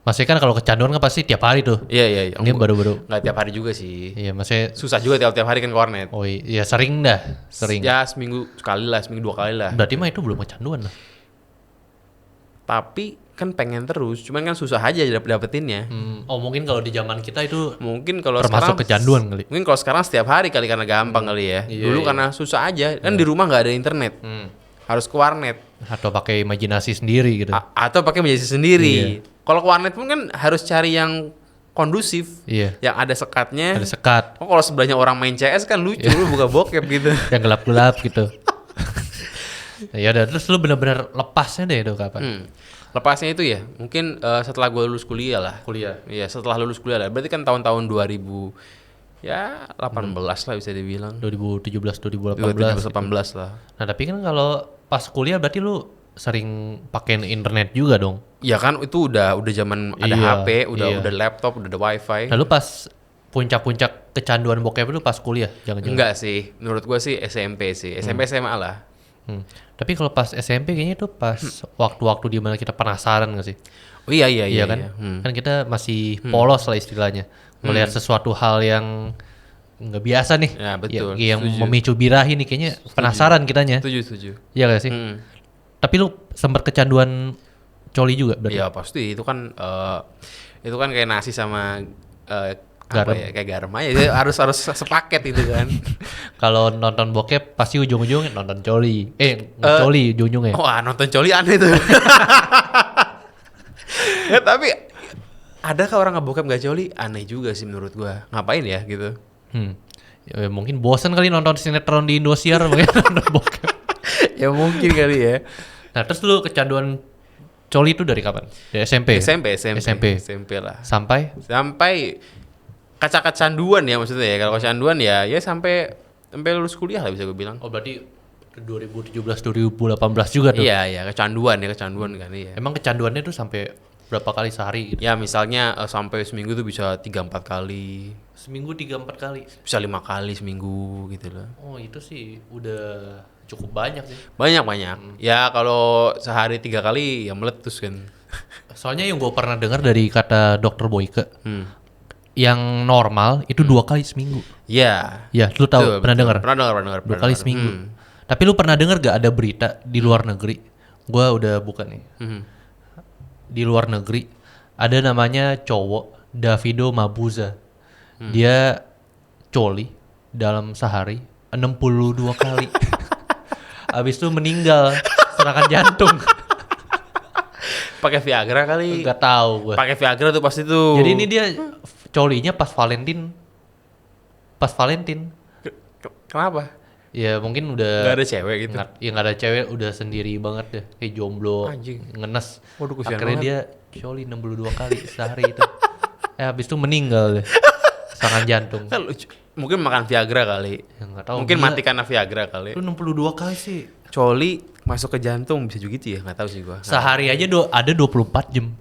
A: Masih kan kalau kecanduan kan pasti tiap hari tuh.
B: Iya.
A: Ini baru-baru.
B: Nggak tiap hari juga sih.
A: Iya, masih
B: susah juga tiap hari kan ke warnet.
A: Oh iya, sering.
B: Ya seminggu sekali lah, seminggu 2 kali lah.
A: Berarti mah itu belum kecanduan lah.
B: Tapi kan pengen terus, cuman kan susah aja dapetinnya.
A: Oh mungkin kalau di zaman kita itu
B: mungkin kalau
A: termasuk
B: sekarang
A: kecanduan kali.
B: Mungkin kalau sekarang setiap hari kali karena gampang kali ya. Dulu karena susah aja, kan di rumah nggak ada internet, harus ke warnet.
A: Atau pakai imajinasi sendiri gitu.
B: Atau pakai imajinasi sendiri. Kalau ke warnet pun kan harus cari yang kondusif, yang ada sekatnya.
A: Ada sekat.
B: Oh kalau sebelahnya orang main CS kan lucu, lu buka bokep gitu.
A: Yang gelap-gelap gitu. Ya udah, terus lu bener-bener lepasnya deh itu kapan?
B: Lepasnya itu ya mungkin setelah gue lulus kuliah lah. Iya, setelah lulus kuliah lah. Berarti kan tahun-tahun 2000 ya 18 lah bisa dibilang.
A: 2017 2018
B: lah.
A: Nah, tapi kan kalau pas kuliah berarti lu sering pakai internet juga dong.
B: Ya kan itu udah zaman ada HP, udah laptop, udah ada wifi.
A: Nah, lu pas puncak-puncak kecanduan bokep lu pas kuliah? Jangan-jangan.
B: Enggak sih, menurut gue sih SMP sih. SMP SMA lah.
A: Tapi kalau pas SMP kayaknya itu pas waktu-waktu di mana kita penasaran nggak sih?
B: Oh iya
A: kan? Kan kita masih polos lah istilahnya, melihat sesuatu hal yang nggak biasa nih,
B: ya, betul.
A: yang memicu birahi nih kayaknya penasaran kitanya.
B: Setuju.
A: Iya gak sih? Tapi lu sempat kecanduan coli juga berarti.
B: Iya pasti itu kan kayak nasi sama
A: Garam.
B: apa ya, kayak garam aja. Itu harus sepaket itu kan.
A: Kalau nonton bokep pasti ujung-ujungnya nonton coli. Coli ujung-ujungnya.
B: Wah, nonton coli aneh tuh. Ya, tapi adakah orang ngebokep gak coli? Aneh juga sih menurut gua. Ngapain ya gitu?
A: Ya, mungkin bosan kali nonton sinetron di Indosiar makanya nonton bokep.
B: Ya mungkin kali ya.
A: Nah, terus lu kecanduan coli itu dari kapan? Dari SMP.
B: SMP lah.
A: Sampai
B: Kecanduan ya maksudnya ya. Kalau kecanduan ya sampai lulus kuliah lah bisa gue bilang.
A: Oh, berarti 2017 2018 juga tuh.
B: Iya, kecanduan kan iya.
A: Emang kecanduannya tuh sampai berapa kali sehari gitu?
B: Ya misalnya sampai seminggu tuh bisa 3-4 kali.
A: Seminggu 3-4 kali.
B: Bisa 5 kali seminggu gitu loh.
A: Oh, itu sih udah cukup banyak sih.
B: Banyak. Ya kalau sehari 3 kali ya meletus kan.
A: Soalnya yang gue pernah dengar dari kata dokter Boyke, yang normal itu 2 kali seminggu.
B: Iya.
A: Ya, lu tahu, pernah dengar?
B: Pernah dengar.
A: 2 kali seminggu. Tapi lu pernah dengar gak ada berita di luar negeri? Gua udah buka nih. Di luar negeri ada namanya cowok Davido Mabuza. Dia coli dalam sehari 62 kali. Habis itu meninggal serangan jantung.
B: Pakai Viagra kali.
A: Gak tahu gua.
B: Pakai Viagra tuh pasti tuh.
A: Jadi ini dia colinya pas Valentine.
B: Kenapa?
A: Ya mungkin udah
B: Gak ada cewek gitu.
A: Nggak ada cewek, udah sendiri banget deh, kayak jomblo.
B: Anjing.
A: Ngenes.
B: Waduh, kesian
A: Akhirnya
B: banget.
A: dia coli 62 kali sehari itu. Habis itu meninggal deh. Serangan jantung.
B: Kan mungkin makan Viagra kali.
A: Ya, nggak tahu.
B: Mungkin
A: Gila.
B: mati karena Viagra kali.
A: Lu 62 kali sih.
B: Coli masuk ke jantung bisa juga gitu ya? Nggak tahu sih gua.
A: Sehari aja ada 24 jam.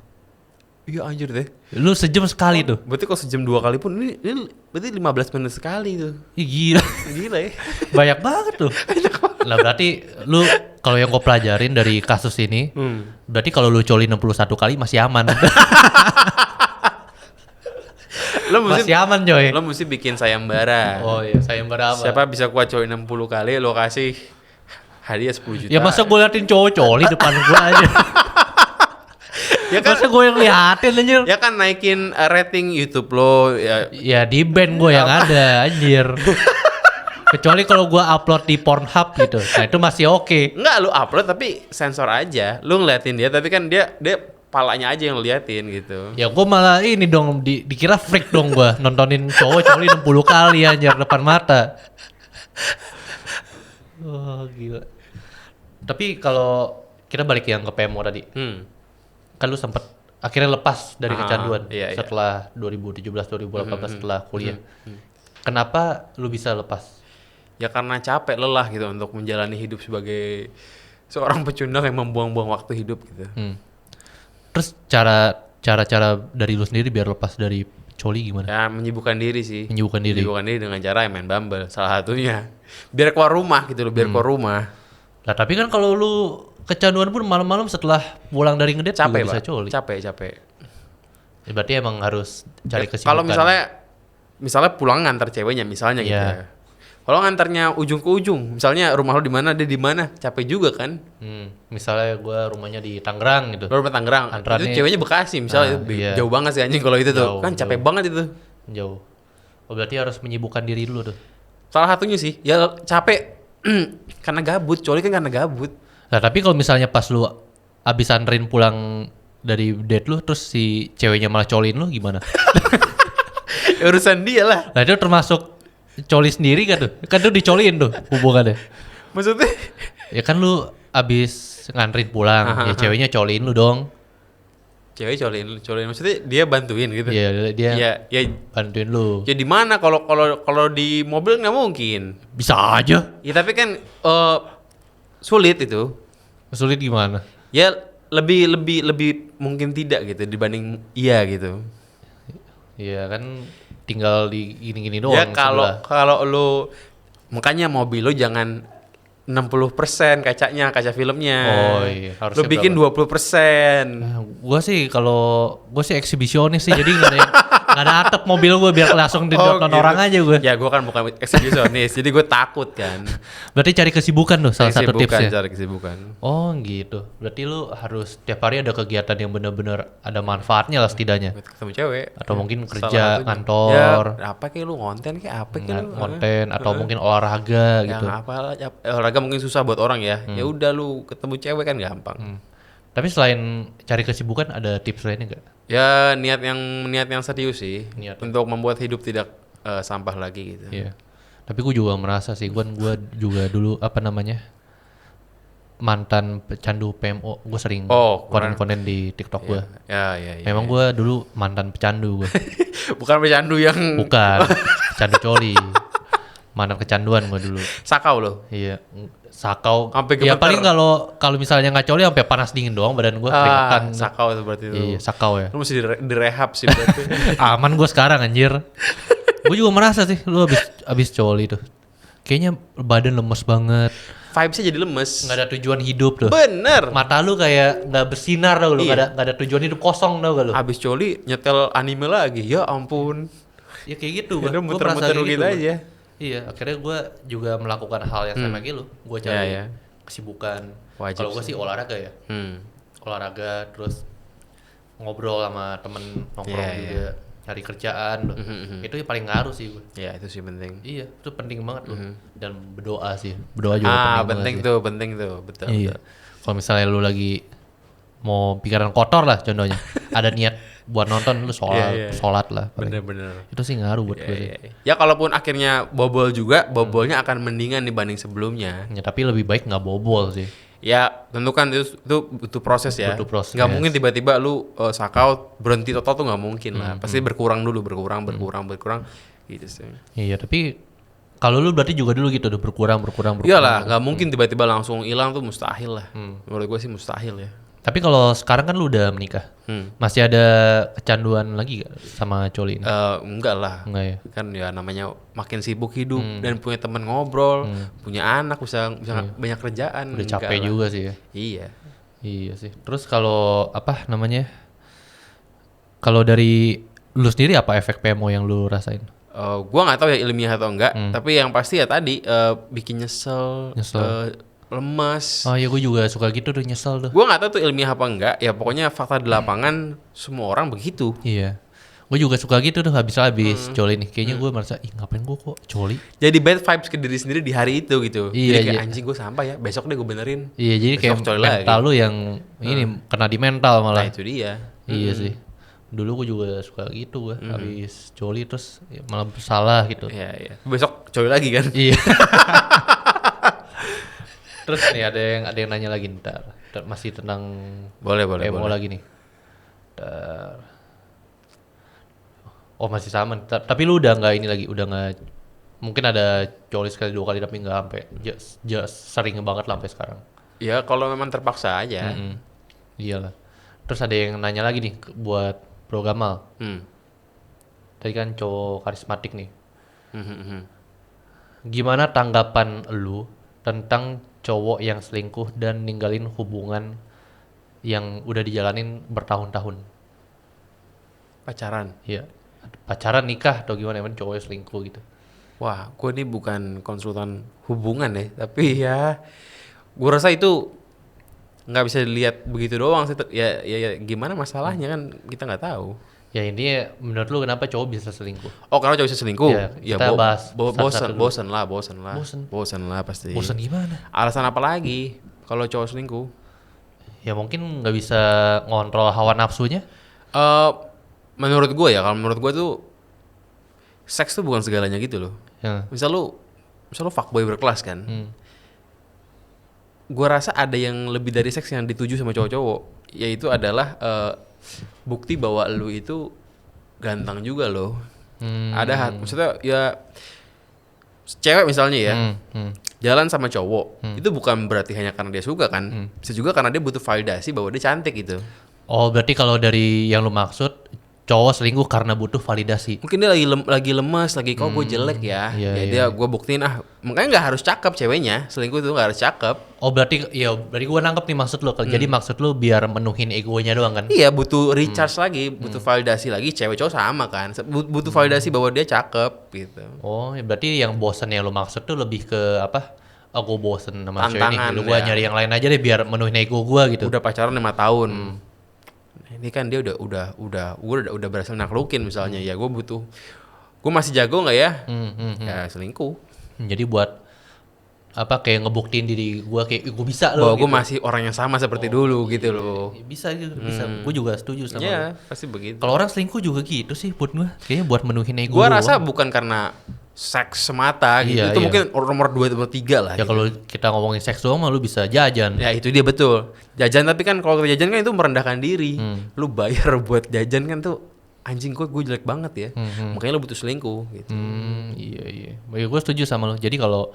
B: Iya anjir deh.
A: Lu sejam sekali tuh.
B: Berarti kalau sejam 2 kali pun ini berarti 15 menit sekali tuh.
A: Ih, gila.
B: Gila ya.
A: Banyak banget tuh. Lah berarti lu kalau yang gue pelajarin dari kasus ini, berarti kalau lu coli 61 kali masih aman. Masih aman coy.
B: Lo mesti bikin sayembara.
A: Oh iya, sayembara apa?
B: Siapa bisa kuat coli 60 kali lo kasih hadiah 10 juta.
A: Ya masa gue liatin cowok coli depan gue aja.
B: Ya kan,
A: masa gue yang liatin anjir.
B: ya kan naikin rating YouTube lo ya.
A: Ya di band gue yang ada anjir. Kecuali kalau gue upload di Pornhub gitu. Nah itu masih oke.
B: Enggak lu upload tapi sensor aja. Lu ngeliatin dia tapi kan dia palanya aja yang liatin gitu.
A: Ya gue malah ini dong dikira freak dong gue nontonin cowok coli 60 kali anjir depan mata. Oh gila. Tapi kalau kita balik yang ke PMO tadi. Kan lu sempet akhirnya lepas dari kecanduan setelah 2017 2018 setelah kuliah. Kenapa lu bisa lepas?
B: Ya karena capek lelah gitu untuk menjalani hidup sebagai seorang pecundang yang membuang-buang waktu hidup gitu.
A: Terus cara dari lu sendiri biar lepas dari coli gimana?
B: Ya menyibukkan diri sih.
A: Menyibukkan diri
B: dengan cara main Bumble salah satunya. Biar keluar rumah gitu loh, biar keluar rumah.
A: Lah tapi kan kalau lu kecanduan pun malam-malam setelah pulang dari ngedate juga
B: Capek,
A: bisa
B: Pak.
A: coli.
B: Capek.
A: Ya, berarti emang harus cari kesibukan.
B: Kalau misalnya pulang ngantar ceweknya misalnya gitu ya. Kalau ngantarnya ujung ke ujung, misalnya rumah lo di mana, dia di mana, capek juga kan?
A: Misalnya gue rumahnya di Tangerang gitu.
B: Lo rumah Tangerang, itu ceweknya Bekasi misalnya,
A: iya.
B: jauh banget sih anjing kalau itu tuh, kan capek banget itu.
A: Jauh. Oh berarti harus menyibukkan diri dulu tuh.
B: Salah satunya sih, ya capek karena gabut, coli kan karena gabut.
A: Nah tapi kalau misalnya pas lu abis anterin pulang dari date lu, terus si ceweknya malah coliin lu gimana?
B: Urusan dia lah.
A: Nah itu termasuk coli sendiri kan tuh? Kan tuh dicoliin tuh hubungannya.
B: Maksudnya?
A: Ya kan lu abis nganterin pulang, ya ceweknya coliin lu dong.
B: Cewek coliin maksudnya dia bantuin gitu.
A: Iya, dia
B: ya
A: bantuin lu.
B: Ya di mana kalau di mobil nggak mungkin.
A: Bisa aja.
B: Ya tapi kan sulit itu.
A: Sulit gimana?
B: Ya lebih mungkin tidak gitu dibanding iya gitu.
A: Iya kan tinggal di gini-gini doang.
B: Ya kalau lu makanya mobil lu jangan 60% kaca filmnya.
A: Oh iya, harusnya
B: lu bikin
A: berapa?
B: 20%.
A: Nah, gue sih eksibisionis sih, jadi nggak Nggak ada atap mobil gue biar langsung ditonton
B: gitu.
A: orang aja gue.
B: Ya gue kan bukan eksibisionis, jadi gue takut kan.
A: Berarti cari kesibukan tuh salah satu tipsnya.
B: Cari kesibukan.
A: Oh gitu. Berarti lu harus tiap hari ada kegiatan yang benar-benar ada manfaatnya lah setidaknya.
B: Ketemu cewek.
A: Atau mungkin
B: Salah
A: kerja,
B: satunya.
A: kantor,
B: Ya, apa kayak lu konten kayak apa kayak lu.
A: konten, atau mungkin olahraga gitu.
B: Yang apa olahraga mungkin susah buat orang ya. Ya udah lu ketemu cewek kan gampang.
A: Tapi selain cari kesibukan ada tips lainnya nggak?
B: Ya niat yang serius sih.
A: Niat.
B: Untuk membuat hidup tidak sampah lagi gitu.
A: Iya. Tapi gue juga merasa sih, gue juga dulu apa namanya mantan pecandu PMO, gue sering konten-konten di TikTok gue.
B: Ya.
A: Memang gue dulu mantan pecandu gue.
B: Bukan pecandu yang
A: Bukan, pecandu coli. Mantan kecanduan gue dulu.
B: sakau loh.
A: Iya, sakau.
B: Sampai
A: Ya
B: gemeter.
A: paling kalau misalnya nggak coli sampai panas dingin doang badan gue keringetan.
B: Sakau itu berarti itu.
A: Iya, sakau ya.
B: Lu mesti direhab sih berarti.
A: Aman gue sekarang anjir. Gue juga merasa sih, lu abis coli tuh. Kayaknya badan lemes banget.
B: Vibes-nya jadi lemes.
A: Nggak ada tujuan hidup tuh.
B: Bener.
A: Mata lu kayak nggak bersinar tau lu.
B: Iya.
A: Nggak ada tujuan hidup, kosong tau gak lu.
B: Abis coli nyetel anime lagi. Ya ampun.
A: Ya kayak gitu.
B: Udah
A: Gua
B: muter-muter
A: merasa kayak
B: gitu
A: gua.
B: aja.
A: Iya, akhirnya gue juga melakukan hal yang sama kayak lu. Gue cari
B: Ya.
A: kesibukan.
B: Wajib
A: Kalau gue sih olahraga ya. Olahraga, terus ngobrol sama temen nongkrong
B: Iya,
A: juga. Cari kerjaan loh. Itu yang paling ngaruh sih gue.
B: Ya itu sih penting.
A: Iya, itu penting banget loh. Dan berdoa sih. Berdoa juga penting banget sih.
B: Penting tuh, betul.
A: Iya. Kalau misalnya lu lagi mau pikiran kotor lah contohnya, ada niat buat nonton, lu sholat lah. paling.
B: Bener-bener.
A: Itu sih ngaruh buat gue sih.
B: Ya kalaupun akhirnya bobol juga, bobolnya akan mendingan dibanding sebelumnya.
A: Ya, tapi lebih baik nggak bobol sih.
B: Ya tentu kan itu butuh proses ya.
A: Butuh proses.
B: Nggak mungkin tiba-tiba lu sakau berhenti total tuh nggak mungkin lah. Pasti berkurang dulu, berkurang gitu sih.
A: Iya, tapi kalau lu berarti juga dulu gitu udah berkurang.
B: Iyalah, nggak mungkin tiba-tiba langsung hilang tuh mustahil lah. Menurut gue sih mustahil ya.
A: Tapi kalau sekarang kan lu udah menikah, masih ada kecanduan lagi gak sama coli ini?
B: Enggak lah.
A: Enggak ya?
B: Kan ya namanya makin sibuk hidup dan punya teman ngobrol, punya anak, bisa banyak kerjaan.
A: Udah
B: Enggak
A: capek
B: lah.
A: juga sih ya.
B: Iya.
A: Iya sih. Terus kalau apa namanya? Kalau dari lu sendiri apa efek PMO yang lu rasain?
B: Gua nggak tahu ya ilmiah atau enggak, tapi yang pasti ya tadi bikin nyesel. Lemas.
A: Oh ya, gue juga suka gitu tuh, nyesel tuh.
B: Gua nggak tahu tuh ilmiah apa enggak, ya pokoknya fakta di lapangan semua orang begitu.
A: Iya. Gue juga suka gitu tuh habis coli nih. Kayaknya gue merasa, ih ngapain gue kok coli?
B: Jadi bad vibes ke diri sendiri di hari itu gitu.
A: Iya,
B: jadi kayak
A: iya.
B: anjing gue sampah ya, besok deh gue benerin.
A: Iya, jadi kayak
B: Besok coli
A: mental
B: lagi.
A: lu yang ini kena di mental
B: Nah
A: malah.
B: itu dia.
A: Iya sih. Dulu gue juga suka gitu gue, habis coli terus ya malah bersalah gitu.
B: Iya, iya. Besok coli lagi kan?
A: Iya. Terus nih ada yang nanya lagi ntar. Masih tentang
B: Boleh.
A: PMO lagi nih. Ntar. Oh masih sama nih. Tapi lu udah nggak ini lagi, udah nggak, mungkin ada coli sekali 2 kali tapi nggak sampai sering banget lah sampai sekarang.
B: Ya kalau memang terpaksa aja.
A: Iyalah. Terus ada yang nanya lagi nih buat Bro Gamal. Tadi kan cowok karismatik nih. Gimana tanggapan lu tentang cowok yang selingkuh dan ninggalin hubungan yang udah dijalanin bertahun-tahun?
B: Pacaran.
A: Iya. Pacaran, nikah atau gimana, emang cowoknya selingkuh gitu.
B: Wah, gue ini bukan konsultan hubungan ya, tapi ya gue rasa itu nggak bisa dilihat begitu doang sih. Ya gimana masalahnya kan kita nggak tahu.
A: Ya intinya menurut lu kenapa cowok bisa selingkuh?
B: Oh, karena cowok bisa selingkuh.
A: Ya,
B: Ya,
A: kita bahas satu-satu dulu.
B: bosen lah. Bosen lah pasti.
A: Bosan gimana?
B: Alasan apa lagi kalau cowok selingkuh?
A: Ya mungkin nggak bisa ngontrol hawa nafsunya.
B: Menurut gue ya, kalau menurut gue tuh seks tuh bukan segalanya gitu loh.
A: Ya.
B: Misal lu fuckboy berkelas kan. Gue rasa ada yang lebih dari seks yang dituju sama cowok-cowok, yaitu adalah bukti bahwa lu itu ganteng juga loh. Ada maksudnya ya cewek misalnya ya jalan sama cowok itu bukan berarti hanya karena dia suka kan, bisa juga karena dia butuh validasi bahwa dia cantik gitu.
A: Oh berarti kalau dari yang lu maksud, cowok selingkuh karena butuh validasi.
B: Mungkin dia lagi lemas, lagi kok gue jelek ya.
A: Iya,
B: Ya
A: iya.
B: dia gue buktiin makanya nggak harus cakep ceweknya. Selingkuh itu nggak harus cakep.
A: Oh berarti gue nangkep nih maksud lo. Jadi maksud lo biar menuhin egonya doang kan?
B: Iya, butuh recharge lagi, butuh validasi lagi. Cewek cowok sama kan. Butuh validasi bahwa dia cakep gitu.
A: Oh ya berarti yang bosen yang lo maksud tuh lebih ke apa? Oh gue bosen sama cewek ini.
B: Tantangan,
A: Gue
B: ya.
A: nyari yang lain aja deh biar menuhin ego gue gitu.
B: Udah pacaran 5 tahun. Ini kan dia udah berhasil naklukin misalnya. Ya gue masih jago nggak ya? Ya selingkuh.
A: Jadi buat apa kayak ngebuktiin diri gue kayak gue bisa loh.
B: Bahwa gue masih orang yang sama seperti dulu gitu loh.
A: Bisa gitu, bisa. Gue juga setuju sama lo.
B: Iya, pasti begitu.
A: Kalau orang selingkuh juga gitu sih buat gue. Kayaknya buat menuhin ego
B: Gue
A: doang.
B: rasa bukan karena seks semata gitu.
A: Iya,
B: Itu
A: iya.
B: mungkin nomor 2 atau 3 lah.
A: Ya
B: gitu.
A: kalau kita ngomongin seks doang mah lu bisa jajan.
B: Ya itu dia betul. Jajan, tapi kan kalau kita jajan kan itu merendahkan diri. Lu bayar buat jajan kan tuh anjing, gue jelek banget ya. Makanya lu butuh selingkuh gitu.
A: Iya. Ya, gue setuju sama lo. Jadi kalau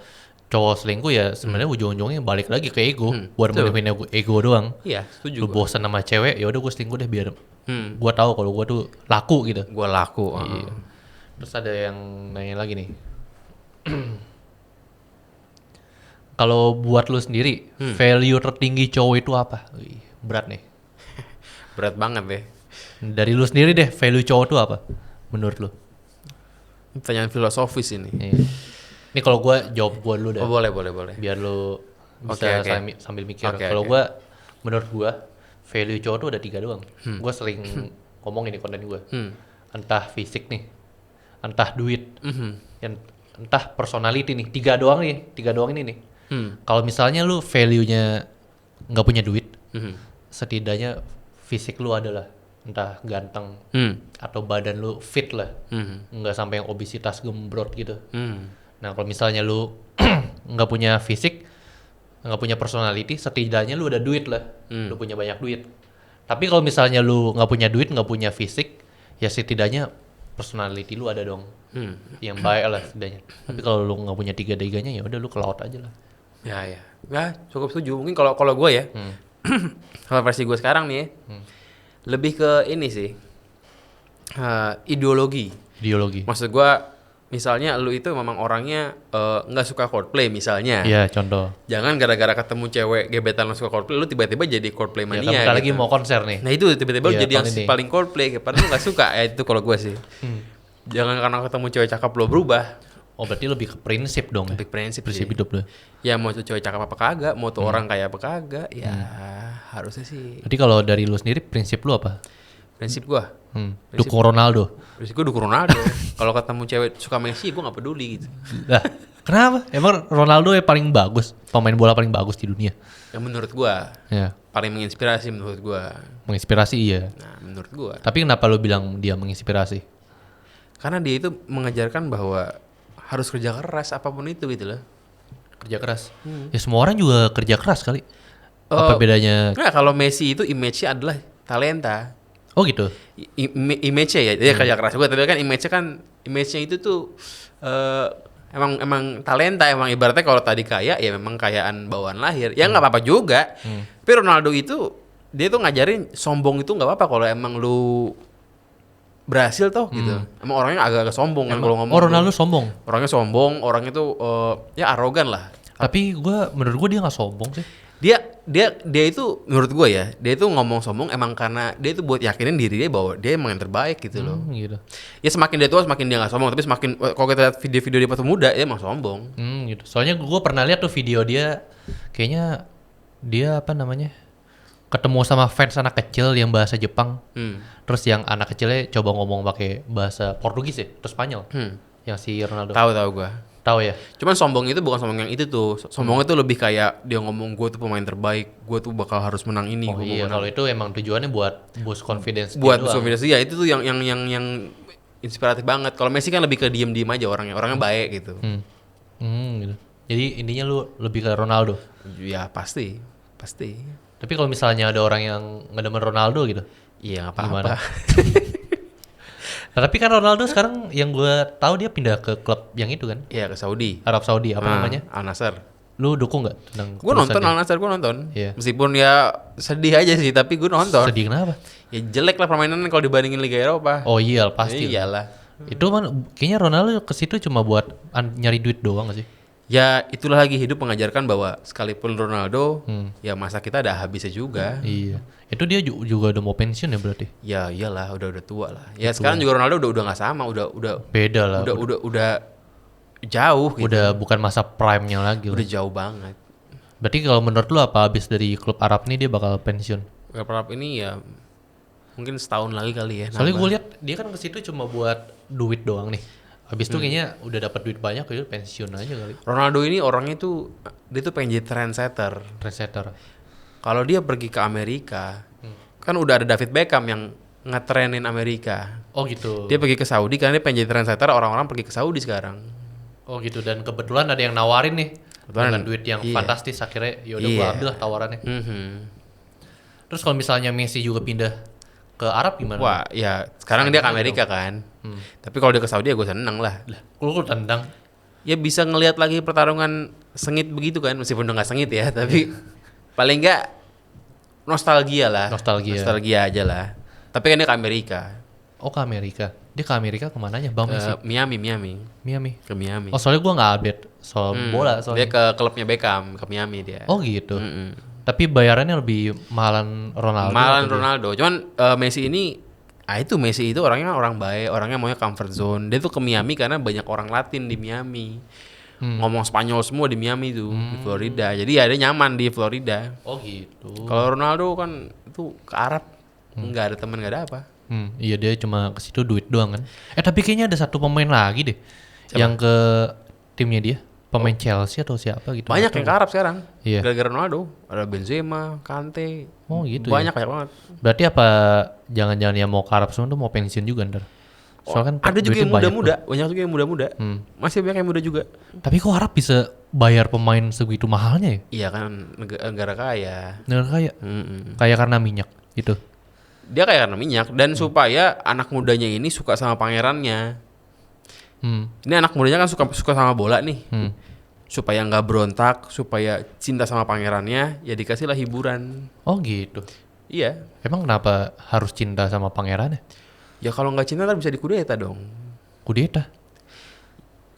A: cowok selingkuh ya sebenarnya ujung-ujungnya balik lagi ke ego. Buat
B: betul.
A: menuhin ego doang.
B: Iya, setuju.
A: Lu bosan sama cewek, ya udah gue selingkuh deh biar
B: Hmm.
A: gue tahu kalau gue tuh laku gitu.
B: Gue laku.
A: Iya. Terus ada yang nanya lagi nih. Kalau buat lu sendiri, value tertinggi cowok itu apa? Wih, berat nih.
B: Berat banget deh.
A: Dari lu sendiri deh, value cowok itu apa? Menurut lu?
B: Pertanyaan filosofis ini.
A: Iya. Ini kalau gue jawab gue dulu dah.
B: Oh, boleh.
A: Biar lu bisa
B: Oke.
A: sambil mikir.
B: Oke,
A: Kalau
B: oke.
A: gue, menurut gue, value cowok tuh ada 3 doang. Gue sering ngomong ini konten gue. Entah fisik nih, entah duit, entah personality nih. 3 doang ini nih. Kalau misalnya lu value-nya nggak punya duit, setidaknya fisik lu adalah entah ganteng atau badan lu fit lah, nggak sampai yang obesitas gembrot gitu. Nah kalau misalnya lu nggak punya fisik, nggak punya personality, setidaknya lu ada duit lah, lu punya banyak duit. Tapi kalau misalnya lu nggak punya duit, nggak punya fisik, ya setidaknya personality lu ada dong, yang baik lah setidaknya. Tapi kalau lu nggak punya 3-tiganya, ya udah lu ke laut aja lah.
B: Ya, cukup setuju. Mungkin kalau gue ya, kalau versi gue sekarang nih, ya, lebih ke ini sih, ideologi. Maksud gue, misalnya lu itu memang orangnya nggak suka Coldplay misalnya.
A: Iya contoh.
B: Jangan gara-gara ketemu cewek gebetan lu suka Coldplay, lu tiba-tiba jadi Coldplay
A: Ya,
B: mania.
A: bentar
B: gitu.
A: lagi mau konser nih.
B: Nah itu tiba-tiba lu
A: Iya,
B: jadi yang
A: tahun ini.
B: paling Coldplay, padahal lu nggak suka. Ya itu kalau gue sih. Jangan karena ketemu cewek cakep lo berubah.
A: Oh berarti lebih ke prinsip dong.
B: Lebih prinsip
A: Prinsip
B: sih.
A: hidup lu.
B: Ya mau tuh cewek cakep apa kagak, mau tuh orang kaya apa kagak, ya harusnya sih.
A: Jadi kalau dari lu sendiri prinsip lu apa?
B: Prinsip gua.
A: Dukung Ronaldo.
B: Prinsip gua dukung Ronaldo. Kalau ketemu cewek suka Messi, gua nggak peduli gitu.
A: Lah, kenapa? Emang Ronaldo yang paling bagus, pemain bola paling bagus di dunia.
B: Yang menurut gua
A: Ya,
B: paling menginspirasi menurut gua.
A: menginspirasi iya.
B: Nah, menurut gua.
A: Tapi kenapa lu bilang dia menginspirasi?
B: Karena dia itu mengajarkan bahwa harus kerja keras apapun itu gitu loh.
A: Kerja keras. Ya semua orang juga kerja keras kali. Apa bedanya?
B: Nah, kalau Messi itu image-nya adalah talenta.
A: Oh gitu.
B: Image-nya ya, dia kerja keras juga. Tapi kan image-nya itu tuh emang talenta, emang ibaratnya kalau tadi kaya ya memang kayaan bawaan lahir. Ya nggak apa-apa juga. Tapi Ronaldo itu dia tuh ngajarin sombong itu nggak apa-apa kalau emang lu berhasil toh gitu. Emang orangnya agak-agak sombong kan kalau ngomong.
A: Oh Ronaldo sombong.
B: Orangnya sombong, orangnya tuh ya arogan lah.
A: Tapi menurut gue dia nggak sombong sih.
B: Dia itu menurut gue ya, dia itu ngomong sombong emang karena dia itu buat yakinin diri dia bahwa dia emang yang terbaik gitu loh.
A: Gitu.
B: Ya semakin dia tua semakin dia nggak sombong, tapi semakin kalau kita lihat video-video dia waktu muda dia emang sombong.
A: Gitu. Soalnya gue pernah lihat tuh video dia, kayaknya dia apa namanya, ketemu sama fans anak kecil yang bahasa Jepang. Terus yang anak kecilnya coba ngomong pakai bahasa Portugis ya, terus Spanyol. Yang si Ronaldo.
B: Tahu gua.
A: Tahu ya?
B: Cuman sombong itu bukan sombong yang itu tuh. Sombong itu lebih kayak dia ngomong gue tuh pemain terbaik, gue tuh bakal harus menang ini.
A: Oh
B: gua
A: iya,
B: menang.
A: kalau itu emang tujuannya buat boost confidence dia
B: Buat
A: doang.
B: confidence ya itu tuh yang inspiratif banget. Kalau Messi kan lebih ke diem aja orangnya baik gitu.
A: Gitu. Jadi intinya lu lebih ke Ronaldo.
B: Ya pasti.
A: Tapi kalau misalnya ada orang yang ngedemen Ronaldo gitu,
B: Iya nggak
A: gimana?
B: apa-apa.
A: Nah, tapi kan Ronaldo sekarang yang gue tahu dia pindah ke klub yang itu kan,
B: Iya ke Saudi.
A: Arab Saudi, apa namanya?
B: Al Nassr.
A: Lu dukung nggak tentang
B: Gue nonton Al Nassr, gue nonton.
A: Iya.
B: Meskipun ya sedih aja sih, tapi gue nonton.
A: Sedih kenapa?
B: Ya jelek lah permainan kalau dibandingin Liga Eropa.
A: Oh iya pasti.
B: Iyalah.
A: Itu kan kayaknya Ronaldo ke situ cuma buat nyari duit doang gak sih?
B: Ya itulah lagi hidup mengajarkan bahwa sekalipun Ronaldo, ya masa kita ada habisnya juga.
A: Iya. Itu dia juga udah mau pensiun ya berarti?
B: Ya iyalah, udah tua lah. Ya sekarang juga Ronaldo udah nggak sama, udah
A: Beda lah.
B: udah jauh gitu.
A: Udah bukan masa prime-nya lagi.
B: Udah jauh banget.
A: Berarti kalau menurut lu apa habis dari klub Arab nih dia bakal pensiun?
B: Arab ini ya mungkin setahun lagi kali ya.
A: Soalnya gue lihat dia kan ke situ cuma buat duit doang nih. Habis itu kayaknya udah dapat duit banyak jadi pensiun aja kali.
B: Ronaldo ini orangnya tuh dia tuh pengen jadi trendsetter.
A: Trendsetter.
B: Kalau dia pergi ke Amerika, kan udah ada David Beckham yang ngetrenin Amerika.
A: Oh gitu.
B: Dia pergi ke Saudi karena dia pengen jadi trendsetter, orang-orang pergi ke Saudi sekarang.
A: Oh gitu, dan kebetulan ada yang nawarin nih dengan duit yang
B: iya.
A: fantastis, akhirnya yaudah
B: Iya.
A: gue ambil lah tawarannya.
B: Mhm.
A: Terus kalau misalnya Messi juga pindah ke Arab gimana?
B: Wah, ya sekarang dia ke Amerika kan. Tapi kalau dia ke Saudi ya gue seneng lah.
A: Lu tendang.
B: Ya bisa ngelihat lagi pertarungan sengit begitu kan, meskipun udah nggak sengit ya, tapi paling nggak nostalgia lah. Nostalgia aja lah. Tapi kan dia ke Amerika.
A: Oh ke Amerika. Dia ke Amerika kemananya Bang Messi?
B: Miami.
A: Miami.
B: Ke Miami.
A: Oh soalnya gue gak update soal bola
B: Dia
A: soalnya.
B: ke klubnya Beckham, ke Miami dia.
A: Oh gitu. Tapi bayarannya lebih mahalan Ronaldo.
B: Malan
A: atau dia?
B: Ronaldo. Cuman Messi ini, Messi itu orangnya orang baik, orangnya maunya comfort zone. Dia tuh ke Miami karena banyak orang Latin di Miami. Ngomong Spanyol semua di Miami tuh, di Florida. Jadi ya dia nyaman di Florida.
A: Oh gitu.
B: Kalau Ronaldo kan itu ke Arab, nggak ada teman, nggak ada apa.
A: Iya dia cuma ke situ duit doang kan. Tapi kayaknya ada satu pemain lagi deh. Yang ke timnya dia. Pemain Chelsea atau siapa gitu.
B: Banyak yang ke Arab sekarang.
A: Iya.
B: Gara-gara Ronaldo, ada Benzema, Kante.
A: Oh gitu
B: banyak
A: ya.
B: banget.
A: Berarti apa jangan-jangan yang mau ke Arab semua tuh mau pensiun juga ntar? Soalnya kan
B: Ada juga
A: duitnya
B: yang
A: banyak
B: muda-muda, banyak juga yang muda-muda. Masih banyak yang muda juga.
A: Tapi kok Arab bisa bayar pemain segitu mahalnya ya?
B: Iya kan negara kaya.
A: Negara kaya. Kaya karena minyak gitu.
B: Dia kaya karena minyak dan supaya anak mudanya ini suka sama pangerannya. Ini anak mudanya kan suka sama bola nih. Supaya nggak berontak, supaya cinta sama pangerannya, ya dikasihlah hiburan.
A: Oh gitu.
B: Iya.
A: Emang kenapa harus cinta sama pangerannya?
B: Ya kalau nggak cinta ntar bisa dikudeta dong.
A: Kudeta.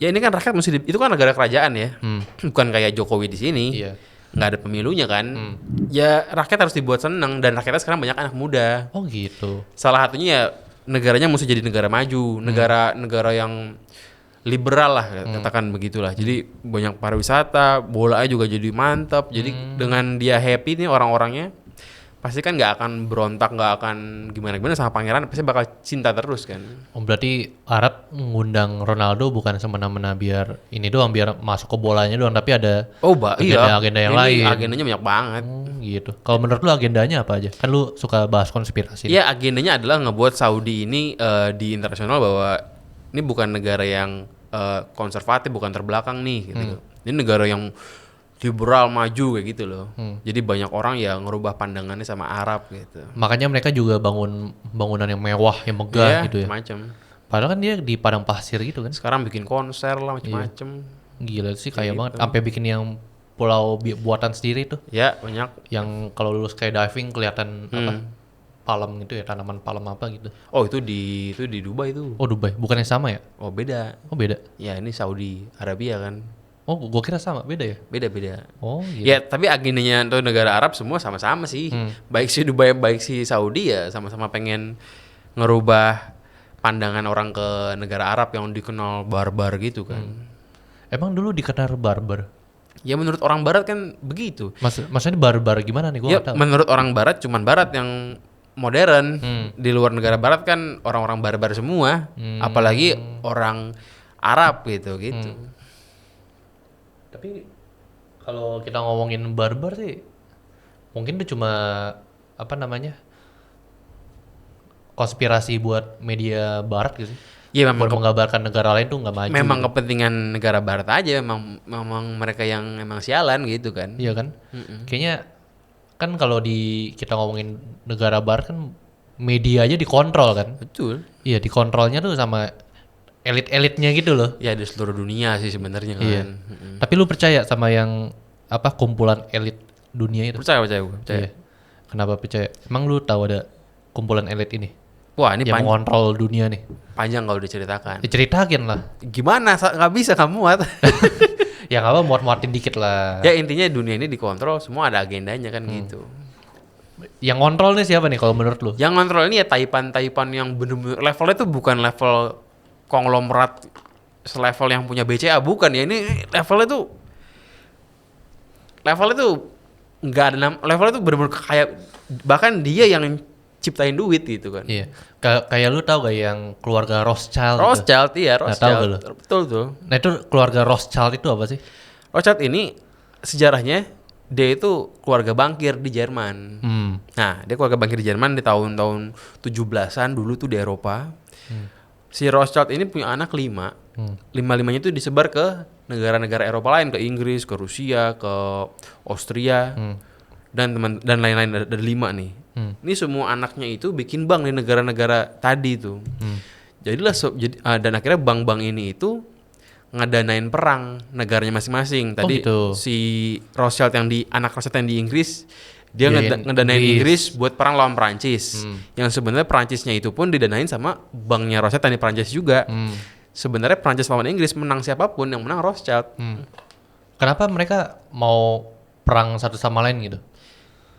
B: Ya ini kan rakyat mesti itu kan negara kerajaan ya. Bukan kayak Jokowi di sini.
A: Iya.
B: Nggak ada pemilunya kan. Ya rakyat harus dibuat seneng dan rakyatnya sekarang banyak anak muda.
A: Oh gitu.
B: Salah satunya ya negaranya mesti jadi negara maju, negara yang liberal lah katakan begitulah. Jadi banyak pariwisata, bola juga jadi mantap. Jadi dengan dia happy nih orang-orangnya, pasti kan nggak akan berontak, nggak akan gimana-gimana sama pangeran, pasti bakal cinta terus kan.
A: Oh berarti Arab ngundang Ronaldo bukan semena-mena biar ini doang, biar masuk ke bolanya doang, tapi ada agenda yang lain.
B: Agendanya banyak banget.
A: Gitu. Kalau menurut lu agendanya apa aja? Kan lu suka bahas konspirasi.
B: Iya, agendanya adalah ngebuat Saudi ini di internasional bahwa ini bukan negara yang konservatif, bukan terbelakang nih gitu. Ini negara yang liberal maju kayak gitu loh. Jadi banyak orang yang ngerubah pandangannya sama Arab gitu.
A: Makanya mereka juga bangun bangunan yang mewah, yang megah gitu ya.
B: Macam.
A: Padahal kan dia di padang pasir gitu kan.
B: Sekarang bikin konser lah macam-macam.
A: Gila sih kaya banget. Sampai bikin yang pulau buatan sendiri tuh.
B: Ya, banyak.
A: Yang kalau lu skydiving kelihatan apa? Palem gitu ya, tanaman palem apa gitu.
B: Oh, itu di Dubai itu.
A: Oh, Dubai. Bukannya sama ya?
B: Oh, beda.
A: Oh, beda.
B: Ya, ini Saudi Arabia kan.
A: Oh, gua kira sama. Beda ya?
B: Beda-beda.
A: Oh, gitu.
B: Ya, tapi agendanya untuk negara Arab semua sama-sama sih. Baik si Dubai, baik si Saudi ya sama-sama pengen ngerubah pandangan orang ke negara Arab yang dikenal barbar gitu kan.
A: Emang dulu dikenal barbar?
B: Ya menurut orang Barat kan begitu.
A: Maksudnya barbar gimana nih? Gua
B: Ya
A: nggak tahu.
B: menurut orang Barat cuman Barat yang modern. Di luar negara Barat kan orang-orang barbar semua. Apalagi orang Arab gitu.
A: Tapi kalau kita ngomongin barbar sih, mungkin itu cuma apa namanya, konspirasi buat media Barat gitu sih.
B: Ya memang
A: Buat menggambarkan negara lain tuh nggak maju.
B: memang
A: gitu.
B: kepentingan negara Barat aja. Memang mereka yang emang sialan gitu kan.
A: Iya kan? Kayaknya kan kalau kita ngomongin negara Barat kan media aja dikontrol kan?
B: Betul.
A: Iya, dikontrolnya tuh sama elit-elitnya gitu loh.
B: Ya di seluruh dunia sih sebenarnya kan.
A: Iya. Tapi lu percaya sama yang kumpulan elit dunia itu?
B: Percaya gue.
A: Iya. Kenapa percaya? Emang lu tahu ada kumpulan elit ini?
B: Wah, ini
A: yang mengontrol dunia nih.
B: Panjang kalau diceritakan.
A: Diceritakin lah.
B: Gimana? Nggak bisa kamu muat.
A: Ya nggak apa, muat-muatin dikit lah.
B: Ya intinya dunia ini dikontrol, semua ada agendanya kan gitu.
A: Yang ngontrol nih siapa nih kalau menurut lu?
B: Yang ngontrol ini ya taipan-taipan yang bener-bener levelnya tuh bukan level konglomerat selevel yang punya BCA, bukan ya. Ini levelnya tuh nggak ada levelnya tuh bener-bener kayak bahkan dia yang ciptain duit gitu kan.
A: Iya. Kayak lu tahu gak yang keluarga Rothschild?
B: Rothschild
A: gitu?
B: iya, Rothschild.
A: Nah,
B: betul tuh.
A: Nah itu keluarga Rothschild itu apa sih?
B: Rothschild ini sejarahnya dia itu keluarga bankir di Jerman. Nah, dia keluarga bankir di Jerman di tahun-tahun 17-an dulu tuh di Eropa. Si Rothschild ini punya anak 5. 5-5-nya itu disebar ke negara-negara Eropa lain, ke Inggris, ke Rusia, ke Austria. Dan lain-lain, ada 5 nih. Ini semua anaknya itu bikin bank di negara-negara tadi tuh. Jadilah dan akhirnya bank-bank ini itu ngedanain perang negaranya masing-masing. Tadi
A: gitu.
B: Si Rothschild anak Rothschild yang di Inggris, dia ngedanain Inggris buat perang lawan Perancis. Yang sebenarnya Perancisnya itu pun didanain sama banknya Rothschild yang di Perancis juga. Sebenarnya Perancis lawan Inggris menang siapapun, yang menang Rothschild.
A: Kenapa mereka mau perang satu sama lain gitu?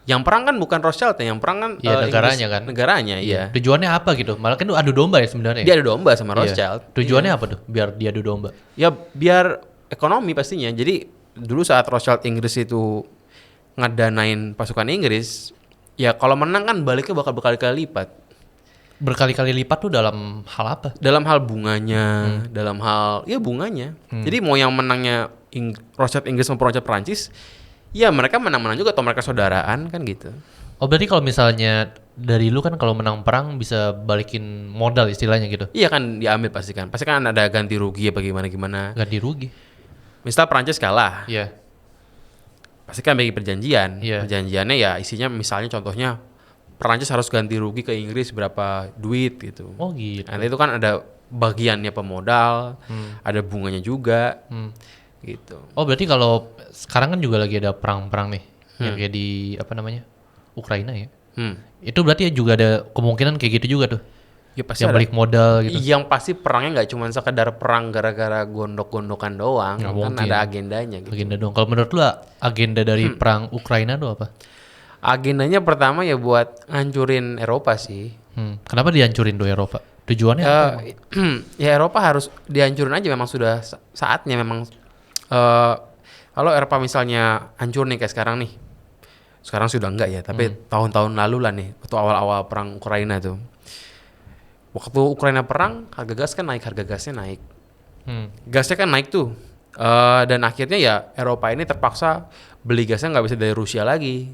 B: Yang perang kan bukan Rothschild ya, yang perang kan
A: negaranya
B: Inggris,
A: kan.
B: Negaranya, iya.
A: Tujuannya apa gitu? Malah kan itu adu domba ya sebenarnya.
B: Dia adu domba sama Rothschild.
A: Tujuannya apa tuh? Biar dia adu domba.
B: Ya biar ekonomi pastinya. Jadi dulu saat Rothschild Inggris itu ngedanain pasukan Inggris, ya kalau menang kan baliknya bakal berkali-kali lipat.
A: Berkali-kali lipat tuh dalam hal apa?
B: Dalam hal bunganya, dalam hal bunganya. Jadi mau yang menangnya Rothschild Inggris maupun Rothschild Perancis, ya mereka menang-menang juga atau mereka saudaraan kan gitu.
A: Oh berarti kalau misalnya dari lu kan kalau menang perang bisa balikin modal istilahnya gitu?
B: Iya kan diambil pasti kan ada ganti rugi apa gimana.
A: Ganti rugi?
B: Misal Perancis kalah.
A: Iya.
B: Pasti kan bagi perjanjian.
A: Iya.
B: Perjanjiannya ya isinya misalnya contohnya Perancis harus ganti rugi ke Inggris berapa duit gitu.
A: Oh gitu.
B: Nanti itu kan ada bagiannya pemodal, ada bunganya juga. Gitu.
A: Oh berarti kalau sekarang kan juga lagi ada perang-perang nih, yang kayak di Ukraina ya. Itu berarti juga ada kemungkinan kayak gitu juga tuh.
B: Ya pasti
A: yang balik modal gitu.
B: Yang pasti perangnya nggak cuma sekedar perang gara-gara gondok-gondokan doang,
A: Nggak
B: kan
A: mungkin.
B: ada agendanya gitu.
A: Agenda doang. Kalau menurut lu agenda dari perang Ukraina tuh apa?
B: Agendanya pertama ya buat ngancurin Eropa sih.
A: Kenapa dihancurin tuh Eropa? Tujuannya apa?
B: Ya Eropa harus dihancurin aja, memang sudah saatnya memang. Kalau Eropa misalnya hancur nih kayak sekarang nih, sekarang sudah enggak ya, tapi tahun-tahun lalu lah nih, waktu awal-awal perang Ukraina tuh, waktu Ukraina perang harga gas kan naik, gasnya kan naik tuh, dan akhirnya ya Eropa ini terpaksa beli gasnya nggak bisa dari Rusia lagi,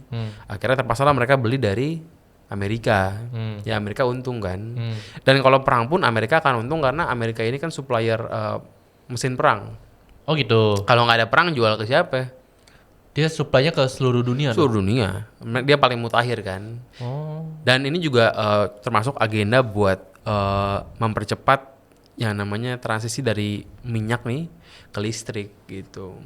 B: akhirnya terpaksa lah mereka beli dari Amerika, ya Amerika untung kan, dan kalau perang pun Amerika akan untung karena Amerika ini kan supplier mesin perang.
A: Oh gitu.
B: Kalau nggak ada perang jual ke siapa?
A: Dia supply-nya ke seluruh dunia.
B: Seluruh dunia. Dia paling mutakhir kan.
A: Oh.
B: Dan ini juga termasuk agenda buat mempercepat yang namanya transisi dari minyak nih ke listrik gitu.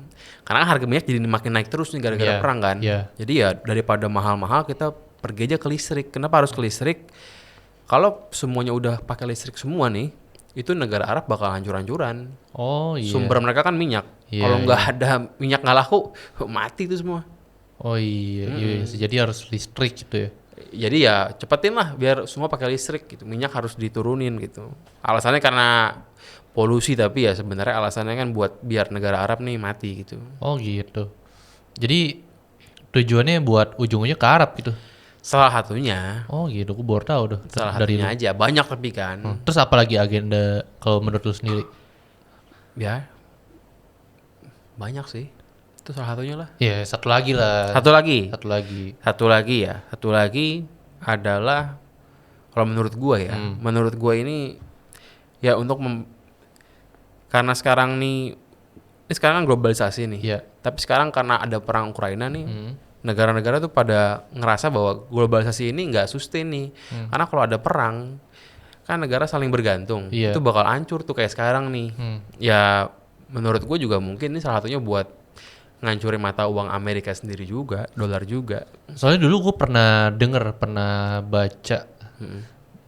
B: Karena harga minyak jadi makin naik terus nih gara-gara perang kan. Jadi ya daripada mahal-mahal kita pergi aja ke listrik. Kenapa harus ke listrik? Kalau semuanya udah pakai listrik semua nih, itu negara Arab bakal hancur-hancuran.
A: Oh iya.
B: Sumber mereka kan minyak. Kalau nggak ada minyak nggak laku, mati tuh semua.
A: Oh iya. Jadi harus listrik gitu ya.
B: Jadi ya cepetin lah biar semua pakai listrik gitu. Minyak harus diturunin gitu. Alasannya karena polusi, tapi ya sebenarnya alasannya kan buat biar negara Arab nih mati gitu.
A: Oh gitu. Jadi tujuannya buat ujung-ujungnya ke Arab gitu.
B: Salah satunya.
A: Oh gitu, aku baru tahu tuh.
B: Salah satunya aja, banyak tapi kan.
A: Terus apa lagi agenda kalau menurut lu sendiri?
B: Ya, banyak sih. Itu salah satunya lah.
A: Ya satu lagi lah.
B: Satu lagi adalah kalau menurut gua ya, menurut gua ini ya untuk karena sekarang nih, ini sekarang kan globalisasi nih.
A: Iya.
B: Tapi sekarang karena ada perang Ukraina nih, negara-negara tuh pada ngerasa bahwa globalisasi ini nggak sustain nih. Karena kalau ada perang, kan negara saling bergantung.
A: Iya.
B: Itu bakal hancur tuh kayak sekarang nih. Ya menurut gue juga mungkin ini salah satunya buat ngancurin mata uang Amerika sendiri juga, dolar juga.
A: Soalnya dulu gue pernah baca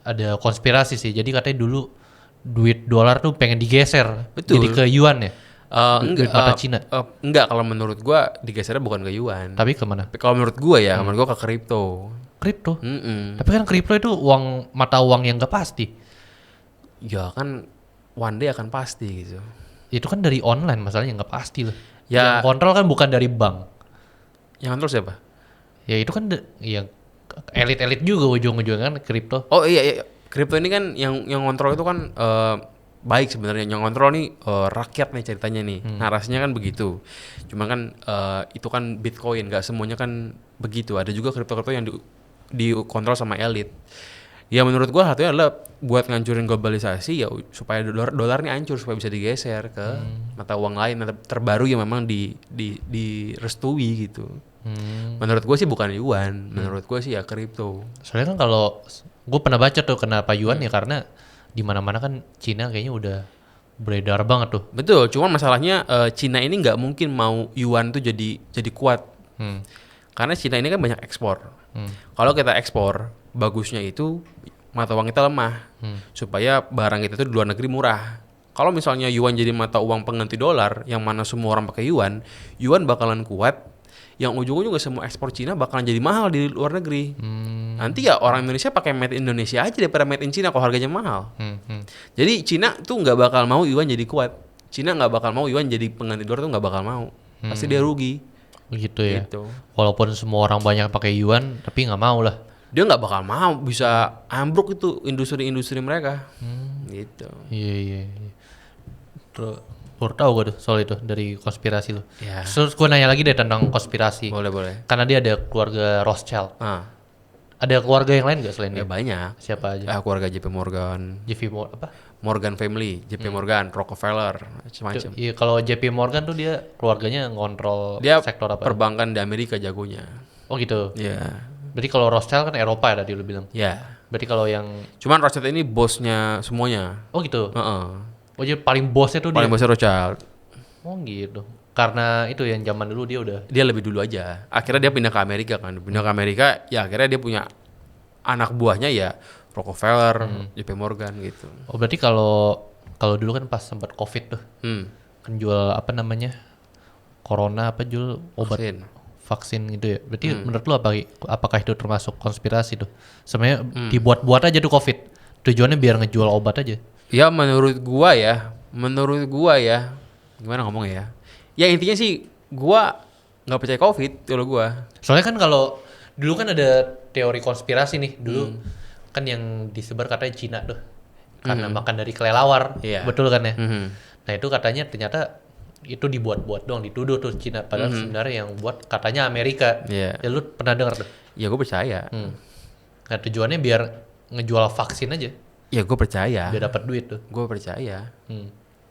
A: ada konspirasi sih. Jadi katanya dulu duit dolar tuh pengen digeser.
B: Betul.
A: Jadi ke yuan ya.
B: Enggak,
A: Duit mata Cina.
B: Enggak, kalau menurut gua digesernya bukan ke yuan.
A: Tapi kemana?
B: Tapi kalau menurut gua ya, menurut gua ke kripto.
A: Kripto.
B: Mm-mm.
A: Tapi kan kripto itu mata uang yang gak pasti.
B: Ya kan one day akan pasti gitu.
A: Itu kan dari online masalahnya nggak pasti lah.
B: Ya.
A: Yang kontrol kan bukan dari bank.
B: Yang kontrol siapa?
A: Ya itu kan yang elit-elit juga ujung-ujungnya kan kripto.
B: Oh iya. Kripto ini kan yang kontrol itu kan baik sebenarnya. Yang kontrol nih rakyat nih ceritanya nih. Narasinya kan begitu. Cuma kan itu kan Bitcoin, nggak semuanya kan begitu. Ada juga kripto-kripto yang dikontrol sama elit. Ya menurut gua satunya adalah buat ngancurin globalisasi ya supaya dolar ini hancur supaya bisa digeser ke mata uang lain terbaru yang memang direstui gitu. Menurut gua sih bukan yuan, menurut gua sih ya kripto.
A: Soalnya kan kalau gue pernah baca tuh kenapa yuan ya karena di mana-mana kan Cina kayaknya udah beredar banget tuh.
B: Betul, cuman masalahnya Cina ini nggak mungkin mau yuan tuh jadi kuat. Karena Cina ini kan banyak ekspor. Kalau kita ekspor, bagusnya itu mata uang kita lemah. Supaya barang kita itu di luar negeri murah. Kalau misalnya yuan jadi mata uang pengganti dolar, yang mana semua orang pakai yuan, yuan bakalan kuat. Yang ujung-ujungnya semua ekspor Cina bakalan jadi mahal di luar negeri. Nanti ya orang Indonesia pakai made in Indonesia aja daripada made in Cina kalau harganya mahal. Jadi Cina tuh nggak bakal mau yuan jadi kuat. Cina nggak bakal mau yuan jadi pengganti dolar tuh nggak bakal mau. Pasti dia rugi.
A: Gitu ya.
B: Gitu.
A: Walaupun semua orang banyak pakai yuan, tapi nggak mau lah.
B: Dia nggak bakal mau, bisa ambruk itu industri-industri mereka. Gitu.
A: Iya. Terus baru tahu gue tuh soal itu dari konspirasi lo.
B: Ya.
A: Terus gue nanya lagi deh tentang konspirasi.
B: Boleh.
A: Karena dia ada keluarga Rothschild. Ada keluarga yang lain gak selain
B: Ya
A: dia?
B: banyak.
A: Siapa aja?
B: Keluarga JP Morgan. Morgan Family, JP Morgan, Rockefeller, macam-macam.
A: Iya, kalau JP Morgan tuh dia keluarganya ngontrol
B: Dia
A: sektor apa?
B: perbankan di Amerika jagonya.
A: Oh gitu.
B: Iya.
A: Berarti kalau Rothschild kan Eropa ya tadi lu bilang.
B: Ya.
A: Berarti kalau yang
B: Cuman Rothschild ini bosnya semuanya.
A: oh gitu.
B: Heeh.
A: Oh jadi paling bosnya tuh
B: Paling
A: dia.
B: bosnya Rothschild.
A: Oh gitu. Karena itu yang zaman dulu dia udah.
B: Dia lebih dulu aja. Akhirnya dia pindah ke Amerika kan. Pindah ke Amerika, ya akhirnya dia punya anak buahnya ya Rockefeller, JP Morgan gitu.
A: Oh berarti kalau dulu kan pas sempat COVID tuh. Kan jual apa namanya? Corona apa jual obat vaksin gitu ya. Berarti menurut lu apakah itu termasuk konspirasi tuh? Sebenarnya dibuat-buat aja tuh COVID. Tujuannya biar ngejual obat aja.
B: Ya menurut gua ya. Gimana ngomong ya? Ya intinya sih gua nggak percaya COVID kalau gua.
A: Soalnya kan kalau dulu kan ada teori konspirasi nih dulu kan yang disebar katanya Cina tuh karena makan dari kelelawar, betul kan ya? Nah itu katanya ternyata itu dibuat-buat doang, dituduh tuh Cina padahal sebenarnya yang buat katanya Amerika. Ya lu pernah dengar tuh?
B: Ya gue percaya.
A: Nah tujuannya biar ngejual vaksin aja.
B: Ya gue percaya.
A: Biar dapat duit tuh.
B: Gue percaya.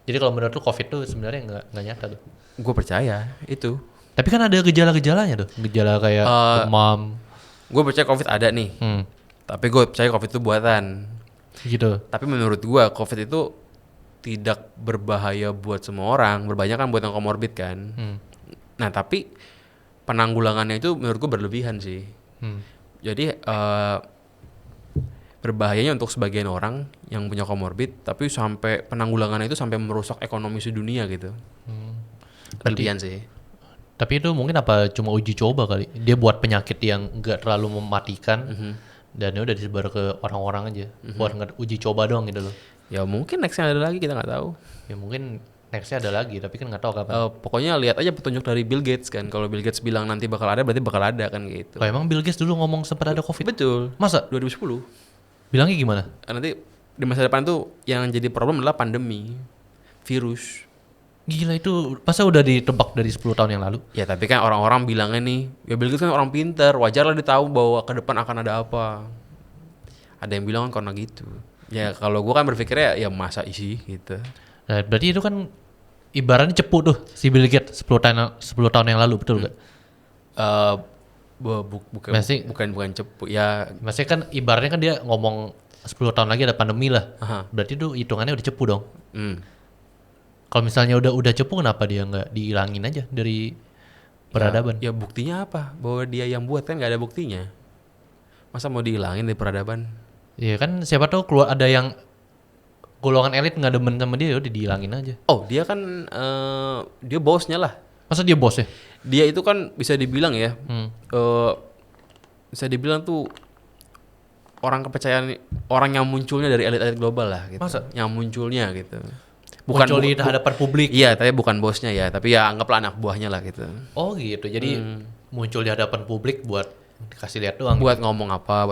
A: Jadi kalau menurut lu COVID tuh sebenarnya nggak nyata tuh.
B: Gue percaya itu.
A: Tapi kan ada gejala-gejalanya tuh, gejala kayak demam.
B: Gue percaya COVID ada nih. Tapi gue percaya COVID itu buatan.
A: Gitu.
B: Tapi menurut gue COVID itu tidak berbahaya buat semua orang. Berbahaya kan buat yang komorbid kan. Nah tapi penanggulangannya itu menurut gue berlebihan sih. Jadi berbahayanya untuk sebagian orang yang punya komorbid, tapi sampai penanggulangannya itu sampai merusak ekonomi sedunia gitu. Berlebihan sih.
A: Tapi itu mungkin apa cuma uji coba kali. Dia buat penyakit yang enggak terlalu mematikan dan udah disebar ke orang-orang aja. Buat uji coba doang gitu loh.
B: Ya mungkin nextnya ada lagi, kita nggak tahu.
A: Ya mungkin nextnya ada lagi, tapi kan nggak tahu kapan.
B: Pokoknya lihat aja petunjuk dari Bill Gates kan. Kalau Bill Gates bilang nanti bakal ada, berarti bakal ada kan gitu.
A: Kalau emang Bill Gates dulu ngomong sempat ada COVID?
B: Betul.
A: Masa?
B: 2010.
A: Bilangnya gimana?
B: Nanti di masa depan tuh yang jadi problem adalah pandemi, virus.
A: Gila itu, masa udah ditebak dari 10 tahun yang lalu?
B: Ya tapi kan orang-orang bilangnya nih, ya Bill Gates kan orang pintar, wajar lah dia tahu bahwa ke depan akan ada apa. Ada yang bilang kan karena gitu. Ya kalau gue kan berpikirnya ya masa isi gitu.
A: Nah, berarti itu kan ibaratnya cepu tuh si Bill Gates 10 tahun yang lalu, betul gak?
B: Bukan cepu ya.
A: Maksudnya kan ibaratnya kan dia ngomong 10 tahun lagi ada pandemi lah. Berarti itu hitungannya udah cepu dong. Kalau misalnya udah cepu kenapa dia nggak dihilangin aja dari peradaban.
B: Ya buktinya apa? Bahwa dia yang buat kan nggak ada buktinya. Masa mau dihilangin dari peradaban?
A: Iya kan siapa tahu keluar ada yang golongan elit nggak demen sama dia, udah dihilangin aja.
B: Oh dia kan dia bosnya lah.
A: Masa dia bos ya?
B: Dia itu kan bisa dibilang ya, bisa dibilang tuh orang kepercayaan, orang yang munculnya dari elit-elit global lah gitu.
A: Masa?
B: Yang munculnya gitu.
A: Muncul di hadapan publik.
B: Iya, tapi bukan bosnya ya, tapi ya anggaplah anak buahnya lah gitu.
A: Oh gitu. Jadi muncul di hadapan publik buat dikasih lihat doang.
B: Buat ngomong apa.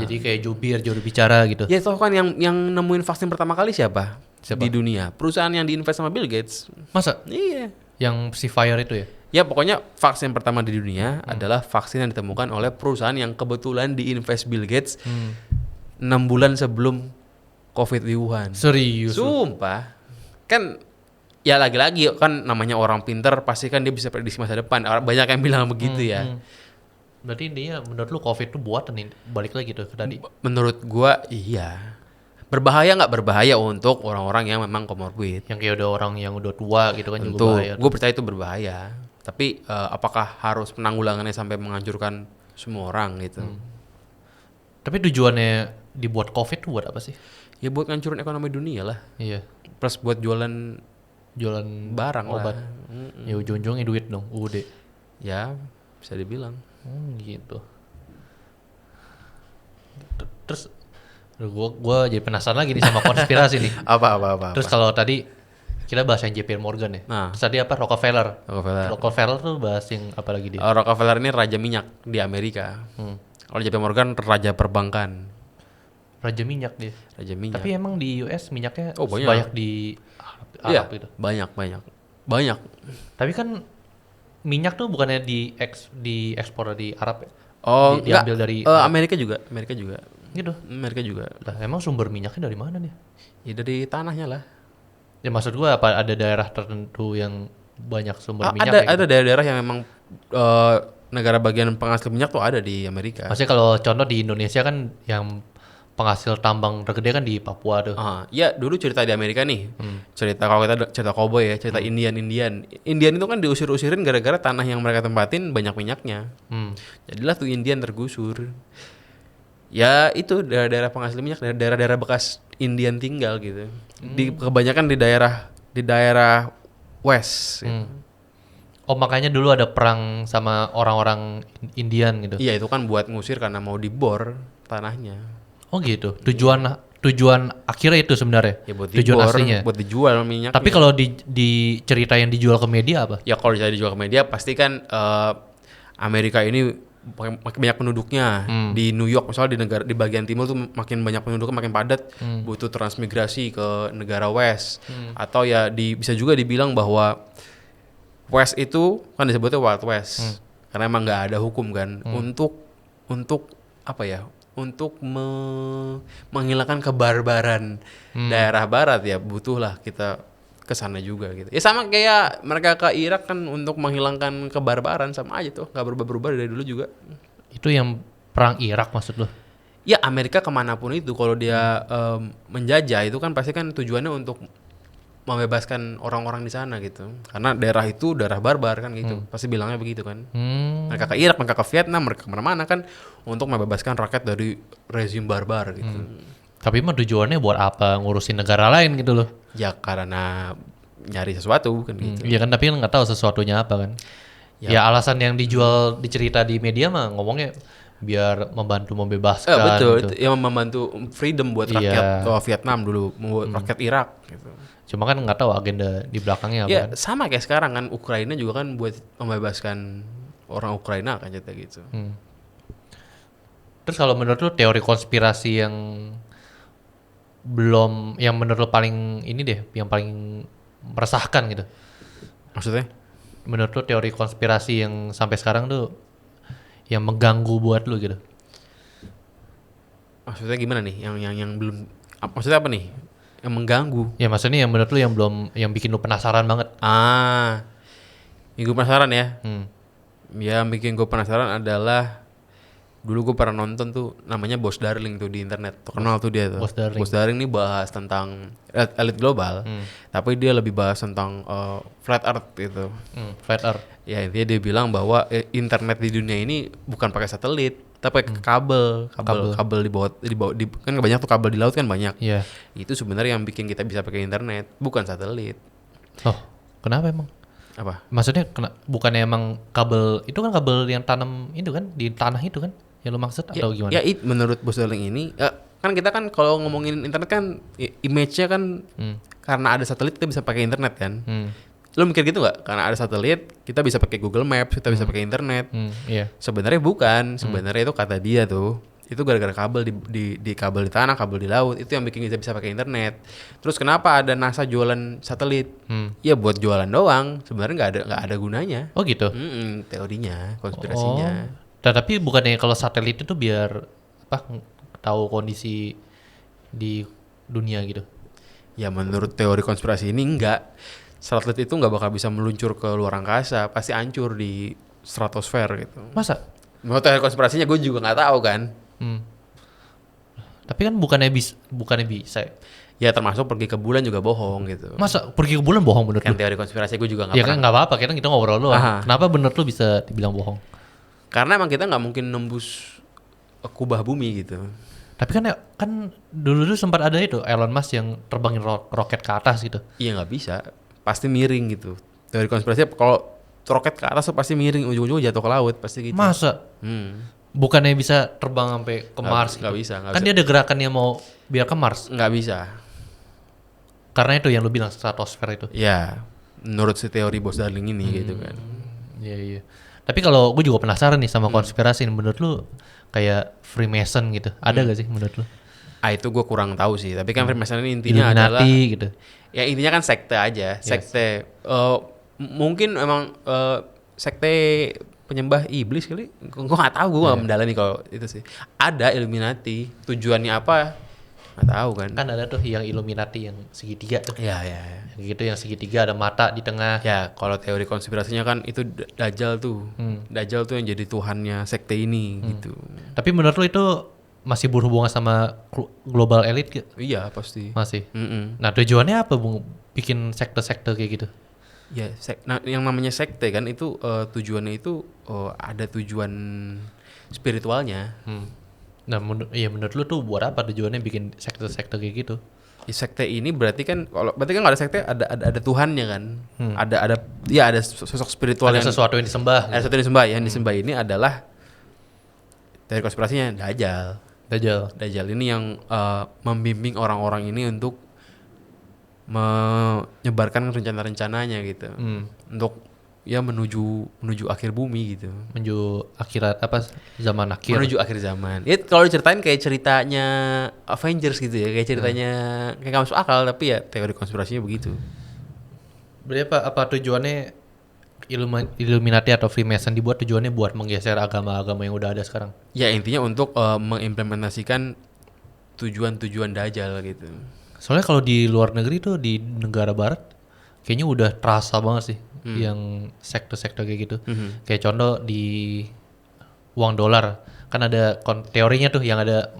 A: Jadi kayak juru bicara gitu.
B: Ya toh kan yang nemuin vaksin pertama kali siapa? Di dunia. Perusahaan yang diinvest sama Bill Gates.
A: Masa?
B: Iya.
A: Yang si Fire itu ya?
B: Ya pokoknya vaksin pertama di dunia adalah vaksin yang ditemukan oleh perusahaan yang kebetulan diinvest Bill Gates 6 bulan sebelum COVID di Wuhan.
A: Serius?
B: Sumpah. Kan ya lagi-lagi kan namanya orang pinter pasti kan dia bisa prediksi masa depan. Banyak yang bilang begitu ya.
A: Berarti intinya menurut lu COVID itu buatan nih, balik lagi tuh ke tadi.
B: Menurut gua iya. Berbahaya nggak? Berbahaya untuk orang-orang yang memang komorbid.
A: Yang kayak udah orang yang udah tua gitu kan
B: Tentu,
A: juga bahaya.
B: gue percaya itu berbahaya. Tapi apakah harus penanggulangannya sampai menghancurkan semua orang gitu?
A: Tapi tujuannya dibuat COVID tuh buat apa sih?
B: Ya buat ngancurin ekonomi dunia lah.
A: Iya.
B: Plus buat jualan barang
A: obat.
B: lah.
A: Ya ujung-ujungnya duit dong, UUD.
B: Ya bisa dibilang.
A: Gitu. Terus gua jadi penasaran lagi nih sama konspirasi nih.
B: Apa.
A: Terus kalau tadi kita bahas yang JP Morgan ya.
B: Nah.
A: Terus tadi apa Rockefeller tuh bahas yang apa lagi dia?
B: Rockefeller ini raja minyak di Amerika. Kalau JP Morgan raja perbankan.
A: Raja minyak dia.
B: Raja minyak.
A: Tapi emang di US minyaknya
B: banyak.
A: banyak di Arab gitu.
B: Banyak.
A: Tapi kan minyak tuh bukannya diekspor di Arab ya?
B: Oh,
A: diambil dari
B: Amerika juga.
A: Gitu.
B: Amerika juga.
A: Lah emang sumber minyaknya dari mana nih?
B: Ya dari tanahnya lah.
A: Ya maksud gua apa ada daerah tertentu yang banyak sumber minyak?
B: Ada daerah-daerah yang memang negara bagian penghasil minyak tuh ada di Amerika.
A: Maksudnya kalau contoh di Indonesia kan yang penghasil tambang tergede kan di Papua tuh.
B: Ya dulu cerita di Amerika nih. Cerita kalau kita cerita cowboy ya, cerita Indian itu kan diusir-usirin gara-gara tanah yang mereka tempatin banyak minyaknya. Jadilah tuh Indian tergusur. Ya itu daerah-daerah penghasil minyak, daerah-daerah bekas Indian tinggal gitu. Kebanyakan di daerah West. Gitu.
A: Oh makanya dulu ada perang sama orang-orang Indian gitu.
B: Iya itu kan buat ngusir karena mau dibor tanahnya.
A: Oh gitu. Tujuan akhirnya itu sebenarnya.
B: Ya buat
A: tujuan
B: dibor,
A: aslinya.
B: buat dijual minyaknya.
A: Tapi kalau di cerita yang dijual ke media apa?
B: Ya kalau dijual ke media pasti kan Amerika ini makin banyak penduduknya. Di New York misalnya di bagian timur tuh makin banyak penduduknya, makin padat, butuh transmigrasi ke negara West. Atau ya bisa juga dibilang bahwa West itu kan disebutnya Wild West karena emang nggak ada hukum kan untuk apa ya, untuk menghilangkan kebarbaran daerah barat ya butuhlah kita kesana juga gitu. Ya sama kayak mereka ke Irak kan untuk menghilangkan kebarbaran, sama aja tuh, nggak berubah-berubah dari dulu juga.
A: Itu yang perang Irak maksud lo?
B: Ya Amerika kemanapun itu kalau dia menjajah itu kan pasti kan tujuannya untuk membebaskan orang-orang di sana gitu. Karena daerah itu daerah barbar kan gitu. Pasti bilangnya begitu kan. Mereka ke Irak, mereka ke Vietnam, mereka kemana-mana kan untuk membebaskan rakyat dari rezim barbar gitu.
A: Tapi mah tujuannya buat apa? Ngurusin negara lain gitu loh.
B: Ya karena nyari sesuatu kan gitu.
A: Iya kan, tapi kan nggak tahu sesuatunya apa kan. Ya alasan yang dijual dicerita di media mah ngomongnya biar membantu membebaskan.
B: Betul,
A: gitu.
B: Yang membantu freedom buat rakyat Vietnam dulu, buat rakyat Irak gitu.
A: Cuma kan nggak tahu agenda di belakangnya apa.
B: Ya
A: kan.
B: sama kayak sekarang kan Ukraina juga kan buat membebaskan orang Ukraina kan cerita gitu.
A: Terus kalau menurut lu teori konspirasi yang menurut lu paling ini deh, yang paling meresahkan gitu.
B: Maksudnya?
A: Menurut lu teori konspirasi yang sampai sekarang tuh yang mengganggu buat lu gitu.
B: Maksudnya gimana nih? Yang belum, maksudnya apa nih? Yang mengganggu?
A: Ya maksudnya yang menurut lu yang bikin lu penasaran banget.
B: Yang gue penasaran ya. Yang bikin gue penasaran adalah Dulu gue pernah nonton tuh namanya Bos Darling tuh di internet. Terkenal tuh dia tuh.
A: Bos Darling.
B: Bos Darling nih bahas tentang elit global. Tapi dia lebih bahas tentang flat earth gitu.
A: Flat Earth.
B: Ya intinya dia bilang bahwa internet di dunia ini bukan pakai satelit, tapi pakai kabel di kan banyak tuh kabel di laut kan banyak.
A: Iya.
B: Itu sebenarnya yang bikin kita bisa pakai internet, bukan satelit.
A: Oh, kenapa emang?
B: Apa?
A: Maksudnya bukannya emang kabel itu kan kabel yang tanam itu kan di tanah itu kan? Yang lo maksud atau gimana?
B: Ya, menurut Bos Darling ini kan kita kan kalau ngomongin internet kan image-nya kan karena ada satelit kita bisa pakai internet kan. Lo mikir gitu nggak? Karena ada satelit kita bisa pakai Google Maps, kita bisa pakai internet.
A: Iya.
B: Sebenarnya bukan, sebenarnya itu kata dia tuh. Itu gara-gara kabel di kabel di tanah, kabel di laut itu yang bikin kita bisa pakai internet. Terus kenapa ada NASA jualan satelit? Ya buat jualan doang. Sebenarnya nggak ada gunanya.
A: Oh gitu.
B: Teorinya, konspirasinya.
A: Tapi bukannya kalau satelit itu biar apa tahu kondisi di dunia gitu?
B: Ya menurut teori konspirasi ini enggak. Satelit itu nggak bakal bisa meluncur ke luar angkasa, pasti hancur di stratosfer gitu.
A: Masa?
B: Menurut teori konspirasinya gue juga nggak tahu kan.
A: Tapi kan bukannya bisa.
B: Ya termasuk pergi ke bulan juga bohong gitu.
A: Masa pergi ke bulan bohong menurut
B: Kan
A: lu?
B: teori konspirasi gue juga nggak
A: Ya
B: pernah.
A: kan nggak apa-apa, kita ngobrol doang. Kenapa bener lu bisa dibilang bohong?
B: Karena emang kita nggak mungkin nembus kubah bumi gitu.
A: Tapi kan dulu sempat ada itu Elon Musk yang terbangin roket ke atas gitu.
B: Iya nggak bisa, pasti miring gitu. Teori konspirasi kalau roket ke atas tuh pasti miring, ujung-ujungnya jatuh ke laut pasti gitu.
A: Masa? Bukannya bisa terbang sampai ke Mars gitu?
B: Nggak bisa.
A: Kan dia ada gerakan yang mau biar ke Mars.
B: Nggak bisa.
A: Karena itu yang lu bilang stratosfer itu.
B: Ya, menurut si teori Bos Darling ini gitu kan.
A: Iya. Tapi kalau gue juga penasaran nih sama konspirasi, menurut lu kayak Freemason gitu, ada gak sih menurut lu?
B: Itu gue kurang tahu sih. Tapi kan Freemason ini intinya adalah
A: Illuminati gitu.
B: Ya intinya kan sekte aja, sekte. Mungkin emang sekte penyembah iblis kali. Gue nggak tahu, gue nggak mendalami kalau itu sih. Ada Illuminati, tujuannya apa? Nggak tahu kan.
A: Kan ada tuh yang Illuminati yang segitiga tuh.
B: Ya.
A: Yang gitu yang segitiga ada mata di tengah.
B: Ya kalau teori konspirasinya kan itu Dajjal tuh. Dajjal tuh yang jadi tuhannya sekte ini gitu.
A: Tapi menurut lu itu masih berhubungan sama global elite gitu?
B: Iya pasti.
A: Masih. Nah tujuannya apa Bung bikin sekte-sekte kayak gitu?
B: Ya, yang namanya sekte kan itu tujuannya itu ada tujuan spiritualnya.
A: Nah menurut lu tuh buat apa tujuannya bikin sekte-sekte kayak gitu?
B: Sekte ini berarti kan berarti kan nggak ada sekte ada Tuhannya kan. Ada sosok spiritual
A: ada sesuatu yang disembah.
B: Ada sesuatu yang disembah. Yang disembah ini adalah dari konspirasinya Dajjal ini yang membimbing orang-orang ini untuk menyebarkan rencana-rencananya gitu. Untuk ya menuju akhir bumi gitu.
A: Menuju akhirat zaman akhir.
B: Menuju akhir zaman. Ya kalau diceritain kayak ceritanya Avengers gitu ya, kayak ceritanya kayak gak masuk akal tapi ya teori konspirasinya begitu.
A: Berarti apa tujuannya Illuminati atau Freemason dibuat tujuannya buat menggeser agama-agama yang udah ada sekarang?
B: Ya intinya untuk mengimplementasikan tujuan-tujuan Dajjal gitu.
A: Soalnya kalau di luar negeri tuh di negara barat kayaknya udah terasa banget sih yang sektor-sektor kayak gitu. Kayak contoh di uang dolar kan ada teorinya tuh yang ada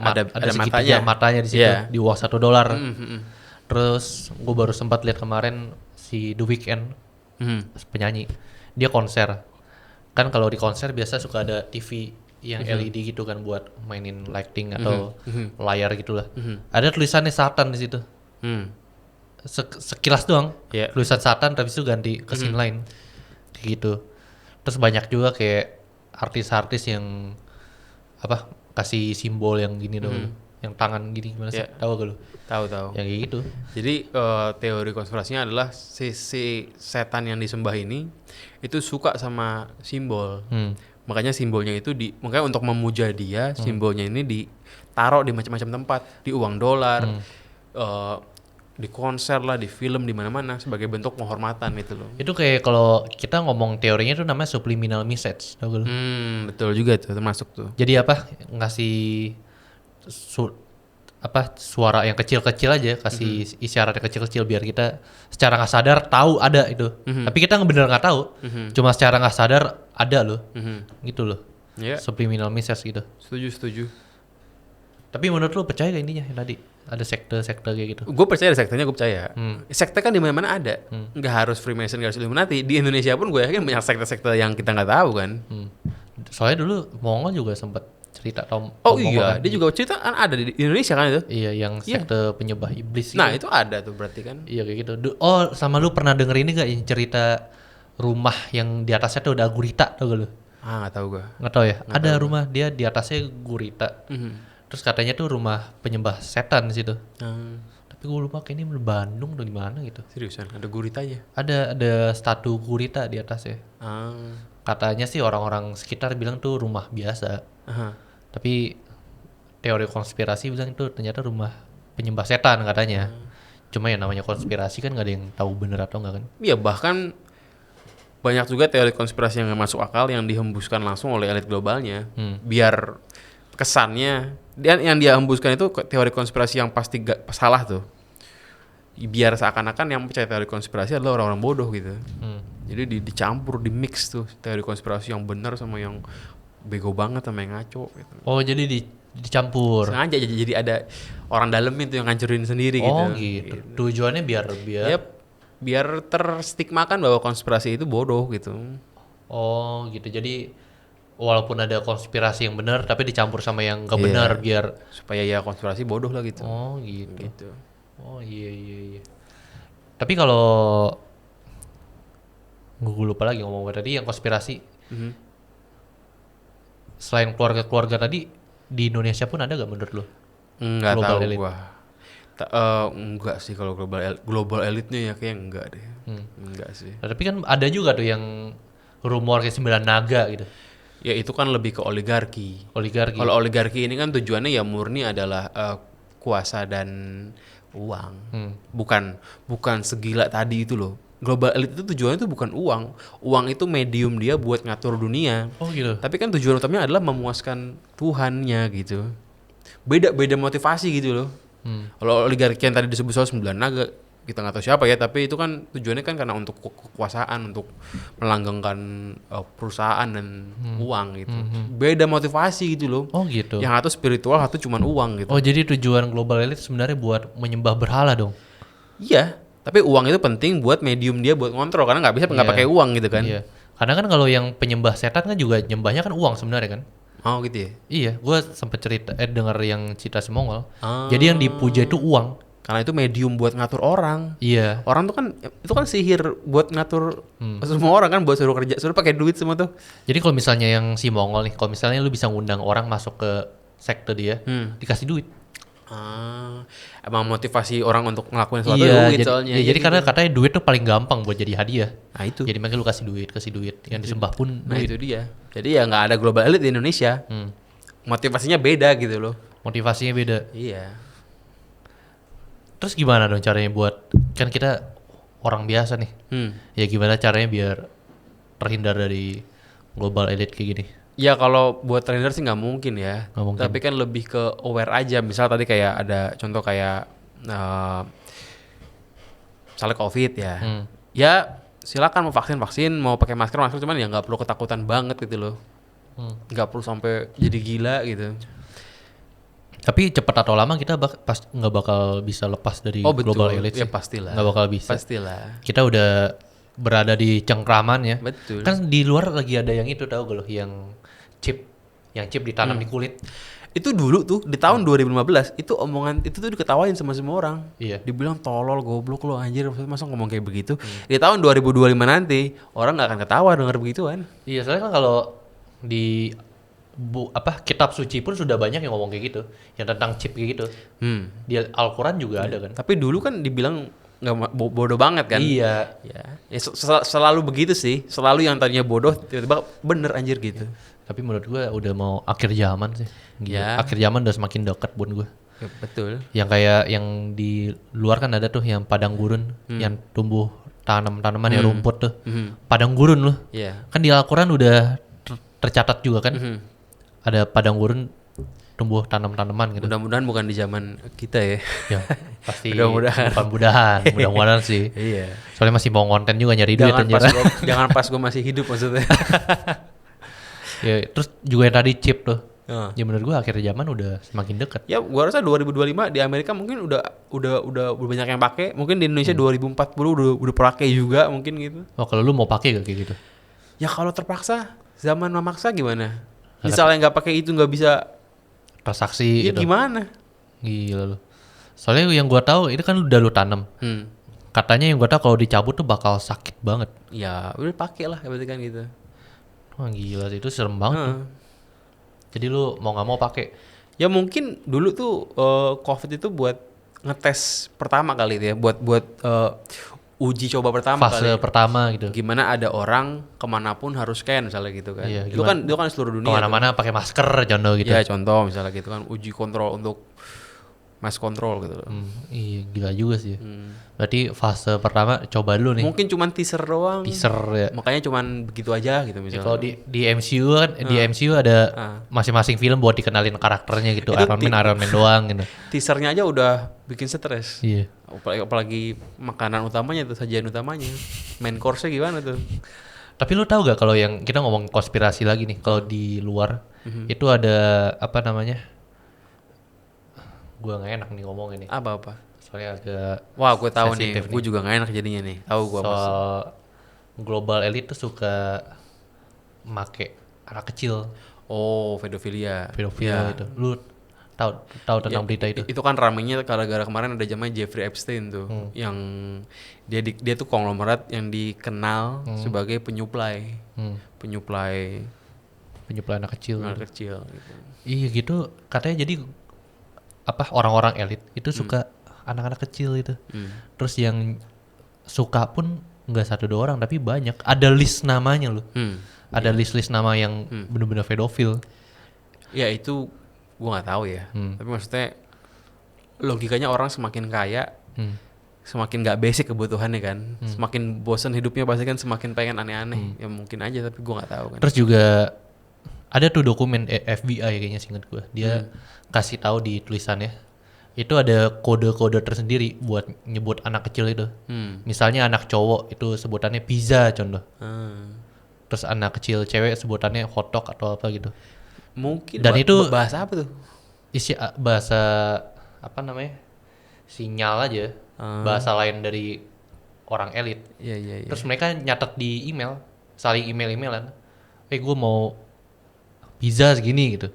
A: segitiga matanya di situ di uang $1. Terus gue baru sempat lihat kemarin si The Weeknd penyanyi dia konser. Kan kalau di konser biasa suka ada TV yang LED gitu kan buat mainin lighting atau layar gitulah. Ada tulisannya Satan di situ. Sekilas doang tulisan Satan tapi itu ganti ke scene lain kayak gitu. Terus banyak juga kayak artis-artis yang kasih simbol yang gini dong, yang tangan gini gimana sih? Tahu gak lu?
B: Tahu.
A: Yang kayak gitu.
B: Jadi teori konspirasinya adalah si setan yang disembah ini itu suka sama simbol. Makanya simbolnya itu makanya untuk memuja dia simbolnya ini ditaruh di macam-macam tempat, di uang dolar, di konser lah, di film, di mana-mana sebagai bentuk penghormatan gitu loh. Itu
A: kayak kalau kita ngomong teorinya itu namanya subliminal message, tahu gak lu?
B: Betul juga tuh, termasuk tuh.
A: Jadi ngasih suara yang kecil-kecil aja, kasih isyarat yang kecil-kecil biar kita secara nggak sadar tahu ada itu. Tapi kita bener nggak tahu, cuma secara nggak sadar ada loh, gitu loh.
B: Iya.
A: Subliminal message gitu.
B: Setuju.
A: Tapi menurut lu percaya gak intinya yang tadi ada sekte-sekte kayak gitu?
B: Gue percaya ada sektenya, gue percaya. Sekte kan di mana-mana ada. Nggak harus Freemason, nggak harus Illuminati. Di Indonesia pun gue yakin banyak sekte-sekte yang kita nggak tahu kan.
A: Soalnya dulu Mongol juga sempat cerita Tom.
B: Oh
A: Tom
B: iya,
A: Mongol kan.
B: dia juga cerita kan ada di Indonesia kan itu.
A: Iya, yang sekte penyembah iblis.
B: Nah
A: gitu.
B: itu ada tuh berarti kan.
A: Iya kayak gitu. Oh, sama lu pernah denger ini gak yang cerita rumah yang di atasnya tuh ada gurita, tau gak lu?
B: Ah nggak tahu gue.
A: Nggak tahu ya. Ada rumah dia di atasnya gurita. Terus katanya tuh rumah penyembah setan di situ. Tapi gue lupa kayaknya di Bandung atau di mana gitu.
B: Seriusan ada guritanya.
A: Ada statu gurita di atasnya. Katanya sih orang-orang sekitar bilang tuh rumah biasa. Tapi teori konspirasi bilang itu ternyata rumah penyembah setan katanya. Cuma ya namanya konspirasi kan nggak ada yang tahu bener atau enggak kan.
B: Iya bahkan banyak juga teori konspirasi yang nggak masuk akal yang dihembuskan langsung oleh elit globalnya. Biar kesannya dan yang dia hembuskan itu teori konspirasi yang pasti gak salah tuh. Biar seakan-akan yang percaya teori konspirasi adalah orang-orang bodoh gitu. Jadi dicampur, di mix tuh teori konspirasi yang benar sama yang bego banget sama yang ngaco gitu.
A: Oh jadi dicampur.
B: Sengaja jadi ada orang dalam itu yang ngancurin sendiri gitu.
A: Oh gitu. Tujuannya biar
B: Yep. Biar terstigmakan bahwa konspirasi itu bodoh gitu.
A: Oh gitu. Jadi walaupun ada konspirasi yang benar tapi dicampur sama yang gak benar biar
B: supaya ya konspirasi bodoh lah gitu.
A: Oh gitu.
B: Gitu.
A: Oh iya. Tapi kalau gue lupa lagi ngomong apa tadi yang konspirasi. Selain keluarga-keluarga tadi di Indonesia pun ada gak menurut lo?
B: Enggak
A: Global
B: tahu
A: elite.
B: gua. Enggak sih kalau global elite-nya ya kayak enggak deh. Enggak sih.
A: Nah, tapi kan ada juga tuh yang rumor kayak 9 naga gitu.
B: Ya itu kan lebih ke oligarki.
A: Oligarki.
B: Kalau oligarki ini kan tujuannya ya murni adalah kuasa dan uang. Bukan segila tadi itu loh. Global elite itu tujuannya itu bukan uang. Uang itu medium dia buat ngatur dunia.
A: Oh gitu.
B: Tapi kan tujuan utamanya adalah memuaskan Tuhannya gitu. Beda motivasi gitu loh. Kalau oligarki yang tadi disebut soal 9 naga, kita nggak tahu siapa ya, tapi itu kan tujuannya kan karena untuk kekuasaan, untuk melanggengkan perusahaan dan uang gitu. Beda motivasi gitu loh.
A: Oh gitu.
B: Yang satu spiritual, satu cuman uang gitu.
A: Oh jadi tujuan global elite sebenarnya buat menyembah berhala dong?
B: Iya, tapi uang itu penting buat medium dia buat ngontrol karena nggak bisa nggak pakai uang gitu kan.
A: Iya. Karena kan kalau yang penyembah setan kan juga nyembahnya kan uang sebenarnya kan?
B: Oh gitu ya.
A: Iya, gue sempet dengar yang cerita si Mongol. Jadi yang dipuja itu uang.
B: Karena itu medium buat ngatur orang.
A: Iya.
B: Orang tuh kan itu kan sihir buat ngatur semua orang kan, buat suruh kerja, suruh pakai duit semua tuh.
A: Jadi kalau misalnya yang si Mongol nih, kalau misalnya lu bisa ngundang orang masuk ke sekte dia, dikasih duit.
B: Emang motivasi orang untuk ngelakuin sesuatu
A: Iya,
B: duit
A: jadi,
B: soalnya.
A: jadi karena katanya duit tuh paling gampang buat jadi hadiah.
B: Nah itu.
A: Jadi makanya lu kasih duit. Yang disembah pun
B: Nah
A: duit.
B: itu dia. Jadi ya nggak ada global elite di Indonesia. Motivasinya beda gitu loh.
A: Motivasinya beda.
B: Iya.
A: Terus gimana dong caranya buat, kan kita orang biasa nih. Ya gimana caranya biar terhindar dari global elite kayak gini?
B: Ya kalau buat trainer sih nggak mungkin ya.
A: Nggak mungkin.
B: Tapi kan lebih ke aware aja. Misal tadi kayak ada contoh kayak misalnya COVID ya. Ya silakan mau vaksin, mau pakai masker, cuman ya nggak perlu ketakutan banget gitu loh. Nggak perlu sampai jadi gila gitu.
A: Tapi cepat atau lama kita nggak bakal bisa lepas dari global elite
B: Ya
A: sih.
B: pastilah.
A: Nggak bakal bisa.
B: Pastilah.
A: Kita udah berada di cengkraman ya.
B: Betul.
A: Kan di luar lagi ada yang itu tahu gak lo, yang chip ditanam di kulit.
B: Itu dulu tuh di tahun 2015 itu omongan itu tuh diketawain sama semua orang.
A: Iya.
B: Dibilang tolol, goblok lo anjir, masa ngomong kayak begitu. Di tahun 2025 nanti orang nggak akan ketawa denger begituan.
A: Iya, soalnya kan kalau di kitab suci pun sudah banyak yang ngomong kayak gitu, yang tentang chip kayak gitu. Di Al-Quran juga ada kan.
B: Tapi dulu kan dibilang nggak bodoh banget kan.
A: Iya.
B: Ya selalu begitu sih. Selalu yang tadinya bodoh tiba-tiba bener anjir gitu.
A: Tapi menurut gue udah mau akhir zaman sih. Gila.
B: Ya.
A: Akhir zaman udah semakin dekat buat gue.
B: Ya, betul.
A: Yang kayak yang di luar kan ada tuh yang padang gurun, yang tumbuh tanaman yang rumput tuh. Padang gurun loh.
B: Iya.
A: Kan di Al-Quran udah tercatat juga kan. Ada padang gurun tumbuh tanaman gitu.
B: Mudah-mudahan bukan di zaman kita ya.
A: Ya, pasti
B: Mudah-mudahan.
A: mudah-mudahan sih.
B: Iya.
A: Soalnya masih mau konten juga nyari duit anjir.
B: Jangan pas gue masih hidup maksudnya.
A: Ya, terus juga yang tadi chip tuh.
B: Nah.
A: Ya menurut gua akhir zaman udah semakin dekat.
B: Ya gua rasa 2025 di Amerika mungkin udah banyak yang pakai. Mungkin di Indonesia 2040 udah pakai juga mungkin gitu.
A: Oh, kalau lu mau pakai gak kayak gitu?
B: Ya kalau terpaksa, zaman memaksa gimana? Misalnya nggak pakai itu nggak bisa
A: Transaksi
B: ya
A: gitu.
B: gimana?
A: Gila lu. Soalnya yang gua tahu itu kan udah lu tanam. Katanya yang gua tahu kalau dicabut tuh bakal sakit banget.
B: Ya udah pakai lah berarti kan gitu.
A: Wah gila sih, itu serem banget tuh. Jadi lu mau nggak mau pakai.
B: Ya mungkin dulu tuh COVID itu buat ngetes pertama kali itu ya, buat uji coba pertama
A: Fase
B: kali.
A: pertama gitu.
B: Gimana ada orang kemanapun harus scan misalnya gitu kan.
A: Iya,
B: itu kan seluruh dunia.
A: Kemana-mana pakai masker contoh gitu.
B: Ya contoh misalnya gitu kan uji kontrol untuk mass control gitu.
A: Iya gila juga sih. Berarti fase pertama coba dulu nih.
B: Mungkin cuman teaser doang.
A: Teaser ya.
B: Makanya cuman begitu aja gitu
A: Ya,
B: misalnya.
A: kalau di MCU kan di MCU ada masing-masing film buat dikenalin karakternya gitu.
B: Itu
A: Iron Man doang gitu.
B: Teasernya aja udah bikin stres.
A: Iya.
B: Apalagi makanan utamanya tuh, sajian utamanya. Main course-nya gimana tuh?
A: Tapi lu tahu gak kalau yang kita ngomong konspirasi lagi nih, kalau di luar itu ada apa namanya? Gua nggak enak nih ngomong ini.
B: Apa-apa?
A: Soalnya agak
B: Wah, gue tahu nih.
A: sensitif
B: Gue juga gak enak jadinya nih. Tahu gue apa?
A: soal global elite tuh suka make anak kecil,
B: Oh, pedofilia.
A: pedofil
B: Ya.
A: gitu. Lu tahu tentang berita itu?
B: Itu kan ramenya gara-gara kemarin ada namanya Jeffrey Epstein tuh, yang dia tuh konglomerat yang dikenal sebagai penyuplai
A: Penyuplai anak kecil.
B: anak kecil. Gitu.
A: Iya gitu, katanya jadi apa orang-orang elit itu suka anak-anak kecil itu. Terus yang suka pun nggak 1-2 orang tapi banyak. Ada list namanya loh. Ada list nama yang benar-benar pedofil.
B: Ya itu gua nggak tahu ya. Tapi maksudnya logikanya orang semakin kaya, semakin nggak basic kebutuhannya kan. Semakin bosan hidupnya pasti kan semakin pengen aneh-aneh. Ya mungkin aja tapi gua nggak tahu kan.
A: Terus juga ada tuh dokumen FBI kayaknya seingat gue. Dia kasih tahu di tulisannya itu ada kode-kode tersendiri buat nyebut anak kecil itu. Misalnya anak cowok itu sebutannya pizza contoh. Terus anak kecil cewek sebutannya hotdog atau apa gitu.
B: Mungkin
A: Dan itu
B: bahasa apa tuh?
A: isi bahasa apa namanya? Sinyal aja. Bahasa lain dari orang elit.
B: Iya.
A: Terus mereka nyatet di email, saling email-emailan. Gue mau pizza segini gitu.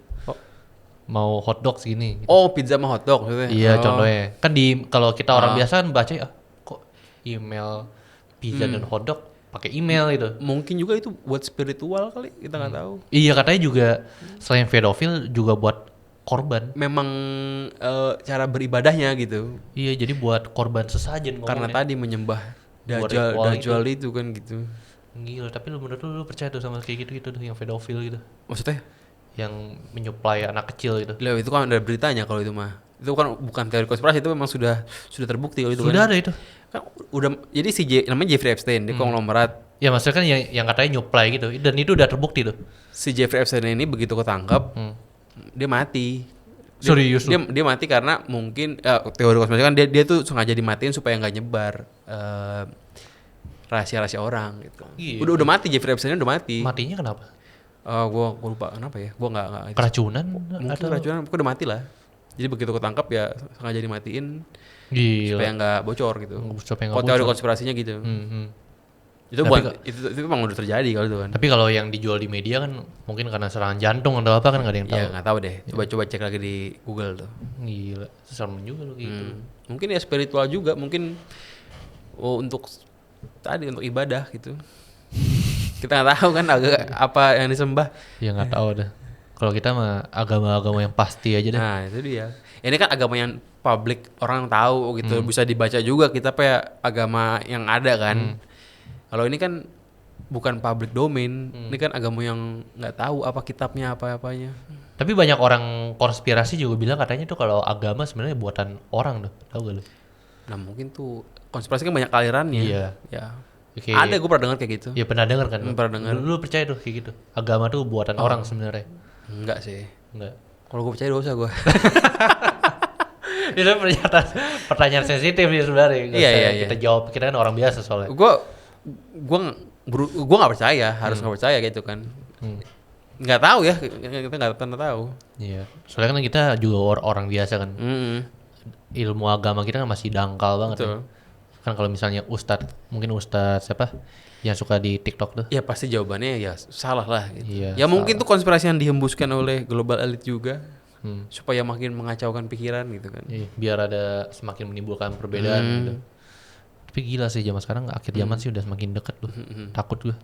A: Mau hotdog segini gitu.
B: Oh, pizza sama hotdog maksudnya.
A: Iya, contohnya. Kan kalau kita orang biasa kan baca kok email pizza dan hotdog pakai email gitu.
B: Mungkin juga itu buat spiritual kali, kita nggak tahu.
A: Iya, katanya juga selain pedofil juga buat korban.
B: Memang cara beribadahnya gitu.
A: Iya, jadi buat korban sesajen
B: Karena
A: ngomongnya.
B: tadi menyembah
A: Buat
B: Dajjal
A: ritual
B: itu kan gitu.
A: Gila, tapi menurut lu percaya tuh sama kayak gitu-gitu tuh yang pedofil gitu?
B: Maksudnya?
A: Yang menyuplai anak kecil gitu.
B: Lah itu kan ada beritanya kalau itu mah. Itu kan bukan teori konspirasi, itu memang sudah terbukti kalau itu.
A: Sudah
B: kan.
A: ada itu.
B: Kan udah jadi namanya Jeffrey Epstein, dia konglomerat.
A: Ya maksudnya kan yang katanya nyuplai gitu. Dan itu udah terbukti tuh.
B: Si Jeffrey Epstein ini begitu ketangkap, dia mati.
A: Serius lu?
B: Dia mati karena mungkin teori konspirasi kan dia tuh sengaja dimatiin supaya nggak nyebar rahasia-rahasia orang gitu.
A: Iya.
B: Udah mati Jeffrey Epstein udah mati.
A: Matinya kenapa?
B: Gua lupa kenapa ya. Gua nggak
A: Keracunan?
B: mungkin
A: Atau?
B: keracunan, pokoknya udah mati lah. Jadi begitu ketangkap ya sengaja dimatiin
A: Gila.
B: supaya nggak bocor gitu.
A: Supaya nggak
B: Kalau teori
A: bocor.
B: konspirasinya gitu. Itu
A: Tapi
B: bukan itu memang udah terjadi kalau itu kan.
A: Tapi kalau yang dijual di media kan mungkin karena serangan jantung atau apa kan nggak ada yang tahu.
B: Ya nggak tahu deh. Coba cek lagi di Google tuh.
A: Gila, serem juga lu gitu.
B: Mungkin ya spiritual juga, mungkin untuk ibadah gitu. Kita nggak tahu kan apa yang disembah.
A: Ya nggak tahu dah. Kalau kita mah agama-agama yang pasti aja dah.
B: Nah itu dia. Ini kan agama yang publik orang tahu gitu, bisa dibaca juga kita agama yang ada kan. Kalau ini kan bukan public domain, ini kan agama yang nggak tahu apa kitabnya apa-apanya.
A: Tapi banyak orang konspirasi juga bilang katanya tuh kalau agama sebenarnya buatan orang tuh, tahu gak lu?
B: Nah mungkin tuh konspirasi kan banyak alirannya.
A: Iya.
B: Ya.
A: Oke.
B: Ada gue pernah dengar kayak gitu.
A: Ya pernah dengar kan?
B: Pernah dengar.
A: Lu percaya tuh kayak gitu? Agama tuh buatan orang sebenarnya?
B: Enggak sih.
A: Enggak.
B: Kalau gue percaya dosa gue.
A: Itu pertanyaan sensitif nih sebenarnya. Nggak
B: Iya,
A: usah
B: iya,
A: kita jawab, kita kan orang biasa soalnya.
B: Gue nggak percaya, harus nggak percaya gitu kan. Nggak tahu ya, kita nggak pernah tahu.
A: Iya. Soalnya kan kita juga orang biasa kan. Ilmu agama kita kan masih dangkal banget.
B: Betul.
A: Ya. Kan kalau misalnya mungkin ustadz siapa yang suka di TikTok tuh.
B: Ya pasti jawabannya ya salah lah gitu.
A: Iya,
B: Ya mungkin tuh konspirasi yang dihembuskan oleh global elite juga supaya makin mengacaukan pikiran gitu kan.
A: Iya, biar ada semakin menimbulkan perbedaan gitu. Tapi gila sih zaman sekarang akhir zaman sih udah semakin deket loh. Takut gue.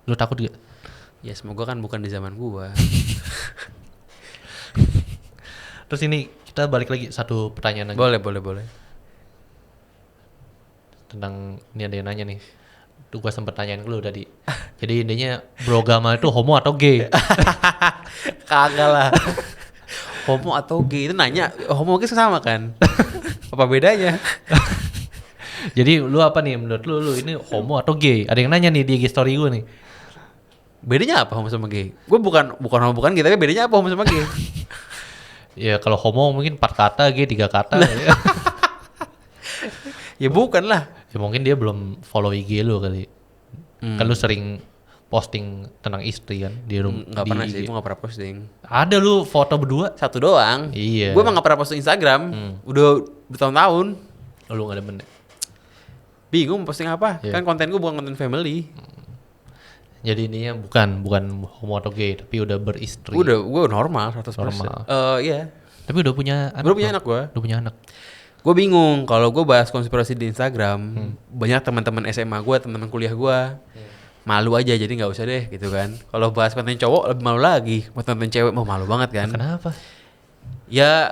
A: Lu takut gak?
B: Ya semoga kan bukan di zaman gua.
A: Terus ini kita balik lagi satu pertanyaan lagi.
B: Boleh.
A: Tentang ini ada yang nanya nih. Tuh gua sempet tanyain lu tadi. Jadi intinya beragama itu homo atau gay?
B: Kagak lah. Homo atau gay itu nanya, homo gay sama kan? Apa bedanya?
A: Jadi lu apa nih menurut lu ini homo atau gay? Ada yang nanya nih di IG story gua nih.
B: Bedanya apa homo sama gay? Gue bukan homo bukan gay, tapi bedanya apa homo sama gay?
A: Ya kalau homo mungkin 4 kata, gay 3 kata. Ya.
B: Ya bukan lah.
A: Ya mungkin dia belum follow IG lu kali. Kan lu sering posting tentang istri kan di rumah.
B: Nggak pernah sih, gue nggak pernah posting.
A: Ada lu foto berdua?
B: Satu doang.
A: Iya.
B: Gue emang nggak pernah posting Instagram. Udah bertahun-tahun.
A: Lu nggak ada bener.
B: Bingung mau posting apa?
A: Iya.
B: Kan konten gue bukan konten family.
A: Jadi ininya bukan homo atau gay, tapi udah beristri.
B: Gue normal 100%.
A: Normal.
B: Iya.
A: Tapi udah punya anak.
B: Gue punya anak gue.
A: Udah punya anak.
B: Gue bingung kalau gue bahas konspirasi di Instagram, banyak teman-teman SMA gue, teman-teman kuliah gue, malu aja jadi nggak usah deh gitu kan. Kalau bahas konten cowok lebih malu lagi, buat konten cewek mau malu banget kan.
A: Kenapa?
B: Ya,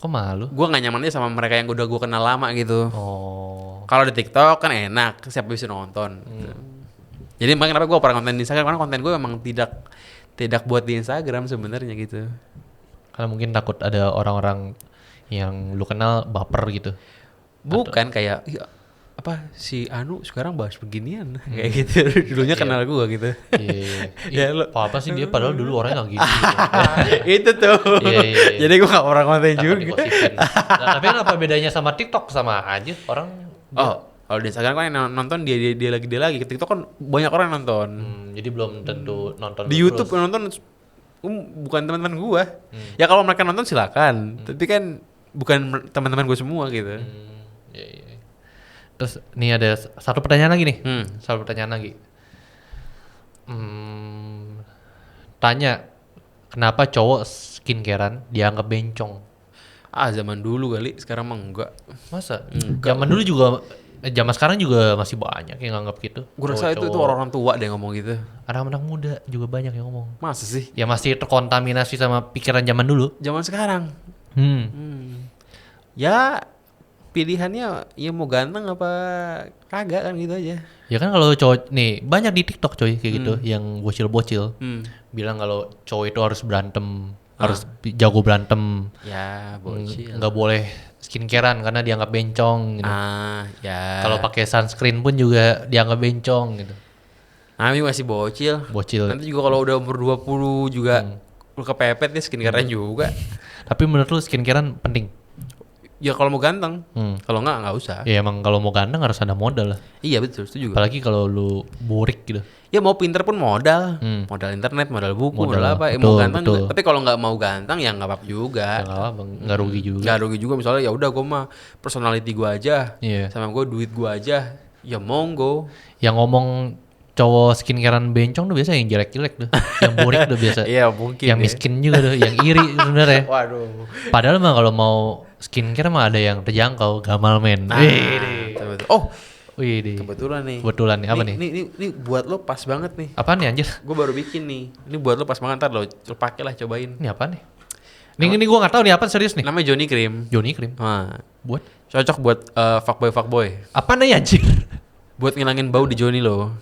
A: Kok malu?
B: gue nggak nyaman aja sama mereka yang udah gue kenal lama gitu.
A: Oh.
B: Kalau di TikTok kan enak, siapa bisa nonton. Jadi makanya kenapa gue pernah konten di Instagram, karena konten gue emang tidak buat di Instagram sebenarnya gitu.
A: Karena mungkin takut ada orang-orang yang lu kenal baper gitu.
B: Bukan kayak apa si Anu sekarang bahas beginian kayak gitu. Dulunya kenal gue gitu.
A: Iya.
B: Ya,
A: Apa sih dia padahal dulu orangnya nggak gitu.
B: Itu tuh.
A: Iya.
B: Jadi gue gak pernah konten
A: Takut
B: juga.
A: digosipin. Nah, tapi apa bedanya sama TikTok? Sama aja orang.
B: Oh, kalau di Instagram kan yang nonton dia lagi. Ke TikTok kan banyak orang yang nonton.
A: Jadi belum tentu nonton
B: Di
A: lu
B: YouTube
A: terus.
B: yang nonton bukan teman-teman gue. Ya kalau mereka nonton silakan. Tapi kan bukan teman-teman gue semua gitu.
A: Iya. Terus nih ada satu pertanyaan lagi nih. Satu pertanyaan lagi. Tanya, kenapa cowok skincarean dianggap bencong?
B: Zaman dulu kali, sekarang mah enggak.
A: Masa? Zaman dulu juga, zaman sekarang juga masih banyak yang nganggap gitu.
B: Gue rasa itu orang-orang tua deh ngomong gitu.
A: Anak-anak muda juga banyak yang ngomong.
B: Masa sih?
A: Ya masih terkontaminasi sama pikiran zaman dulu.
B: Zaman sekarang. Ya pilihannya ya mau ganteng apa kagak kan gitu aja.
A: Ya kan kalau cowok nih banyak di TikTok coy kayak gitu yang bocil-bocil bilang kalau cowok itu harus berantem, harus jago berantem,
B: Ya bocil.
A: nggak boleh skincarean karena dianggap bencong. Gitu.
B: Ya.
A: Kalau pakai sunscreen pun juga dianggap bencong gitu.
B: Kami masih bocil.
A: Bocil.
B: Nanti juga kalau udah umur 20 juga lu kepepet nih skincare juga.
A: Tapi menurut lu skincarean penting?
B: Ya kalau mau ganteng. Kalau nggak usah.
A: Ya emang kalau mau ganteng harus ada modal lah.
B: Iya betul, itu juga.
A: Apalagi kalau lu burik gitu.
B: Ya mau pinter pun modal. Modal internet, modal buku, modal apa.
A: Betul,
B: Mau ganteng
A: betul.
B: juga. Tapi kalau nggak mau ganteng ya nggak apa-apa juga.
A: Ya nggak apa, nggak rugi juga.
B: Nggak rugi juga, misalnya ya udah gue mah personality gue aja.
A: Iya.
B: Sama gue duit gue aja. Ya monggo.
A: Yang ngomong cowok skincarean bencong tuh biasa yang jelek-jelek tuh. Yang burik tuh biasa.
B: Iya mungkin.
A: Yang miskin juga tuh, yang iri sebenarnya.
B: Waduh.
A: Padahal mah kalau mau skincare mah ada yang terjangkau, Gamal Men.
B: Betul. Oh,
A: Wih,
B: kebetulan nih.
A: Kebetulan nih, apa nih?
B: Nih buat lo pas banget nih.
A: Apaan nih anjir?
B: Gue baru bikin nih. Ini buat lo pas banget, ntar lo pakai lah, cobain.
A: Ini apa nih? Ini gue nggak tahu nih apa serius nih.
B: Namanya Johnny Cream.
A: Johnny Cream.
B: Nah,
A: Buat?
B: cocok buat fuckboy.
A: Apa nih anjir?
B: Buat ngilangin bau di Johnny lo.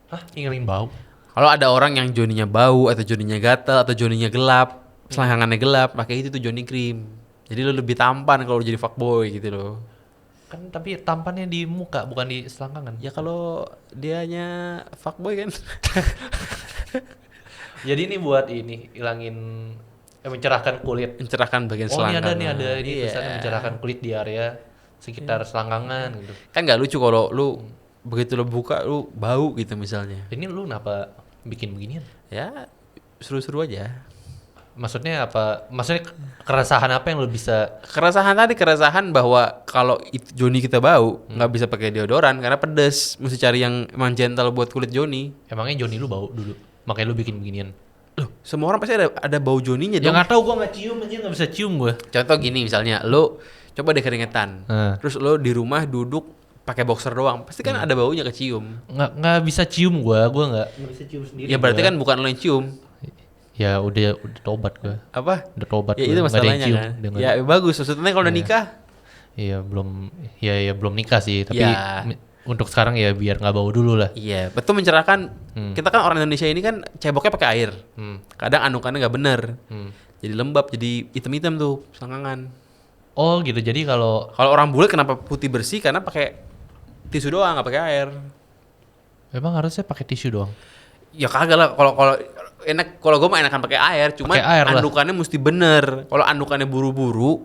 A: Hah? Ngilangin bau?
B: Kalau ada orang yang Johnny-nya bau atau Johnny-nya gatal atau Johnny-nya gelap, selangkangannya gelap, pakai itu tuh Johnny Cream. Jadi lo lebih tampan kalau jadi fuckboy gitu loh.
A: Kan tapi tampannya di muka bukan di selangkangan.
B: Ya kalau dianya fuckboy kan.
A: Jadi ini buat ini hilangin mencerahkan kulit.
B: Mencerahkan bagian
A: Oh ini
B: selangkangan.
A: ada ini
B: Iya.
A: tulisannya mencerahkan kulit di area sekitar selangkangan gitu.
B: Kan nggak lucu kalau lu begitu lo buka lu bau gitu misalnya.
A: Ini lu kenapa bikin beginian?
B: Ya seru-seru aja.
A: Maksudnya apa? Maksudnya keresahan apa yang lo bisa?
B: Keresahan bahwa kalau Joni kita bau nggak bisa pakai deodoran karena pedes. Mesti cari yang emang gentle buat kulit Joni.
A: Emangnya Joni lu bau dulu? Makanya lu bikin beginian.
B: Loh, semua orang pasti ada bau Joninya
A: Ya
B: dong.
A: nggak tahu, gue nggak cium aja, nggak bisa cium gue.
B: Contoh gini misalnya, lo coba deh keringetan, terus lo di rumah duduk pakai boxer doang, pasti kan ada baunya kecium.
A: Nggak bisa cium gue nggak bisa cium sendiri.
B: Ya berarti
A: gua.
B: kan bukan lo yang cium.
A: Ya udah tobat gue.
B: Apa?
A: Udah tobat.
B: Ya
A: gua.
B: itu
A: Nggak ada yang
B: masalahnya
A: cium
B: kan.
A: dengan-
B: Ya bagus, maksudnya kalau udah nikah.
A: Iya belum nikah sih, tapi
B: Ya.
A: untuk sekarang ya biar nggak bau dulu lah.
B: Iya, betul mencerahkan. Kita kan orang Indonesia ini kan ceboknya pakai air. Kadang anukannya nggak bener. Jadi lembab, jadi hitam-hitam tuh selangkangan.
A: Oh gitu, jadi kalau
B: Kalau orang bule kenapa putih bersih? Karena pakai tisu doang, nggak pakai air.
A: memang harusnya pakai tisu doang.
B: Ya kagak lah. Kalau gue mah enakan pakai air. Cuman
A: Pakai air lah.
B: andukannya mesti bener. Kalau andukannya buru-buru,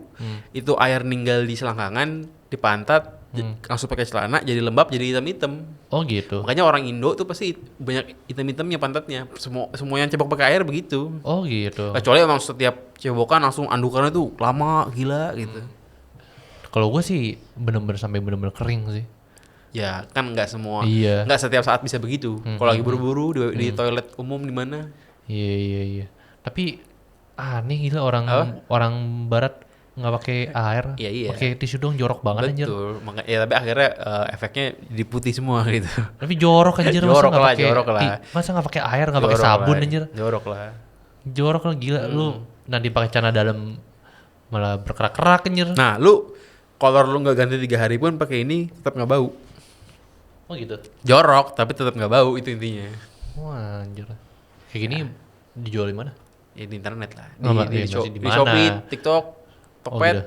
B: itu air ninggal di selangkangan, di pantat, langsung pakai celana, jadi lembab, jadi hitam-hitam.
A: Oh gitu.
B: Makanya orang Indo tuh pasti banyak hitam-hitamnya pantatnya. Semua yang cebok pakai air begitu.
A: Oh gitu.
B: Kecuali emang setiap cebokan langsung andukannya tuh lama gila gitu.
A: Kalau gue sih bener-bener sampai bener-bener kering sih.
B: Ya kan nggak semua,
A: Iya.
B: nggak setiap saat bisa begitu. Kalau lagi buru-buru di toilet umum di mana?
A: Iya. Tapi aneh gila orang barat nggak pakai air.
B: Iya.
A: Pakai tisu dong, jorok banget anjir.
B: Betul. Tapi akhirnya efeknya jadi putih semua gitu.
A: Tapi jorok anjir,
B: Jorok
A: masa nggak
B: lah,
A: pakai
B: jorok lah.
A: masa nggak pakai air, nggak pakai
B: Jorok
A: sabun
B: lah,
A: anjir.
B: Jorok lah.
A: Jorok lah gila lu. Nanti pakai celana dalam malah berkerak-kerak anjir.
B: Nah, lu kolor lu nggak ganti 3 hari pun pakai ini tetap nggak bau.
A: Oh gitu.
B: Jorok tapi tetap nggak bau, itu intinya.
A: Wah anjir. Kayak gini dijual di mana?
B: Ya di internet lah.
A: Oh, iya,
B: Di
A: masih di
B: di
A: mana?
B: Shopee, TikTok,
A: Oh
B: Tokped.
A: gitu.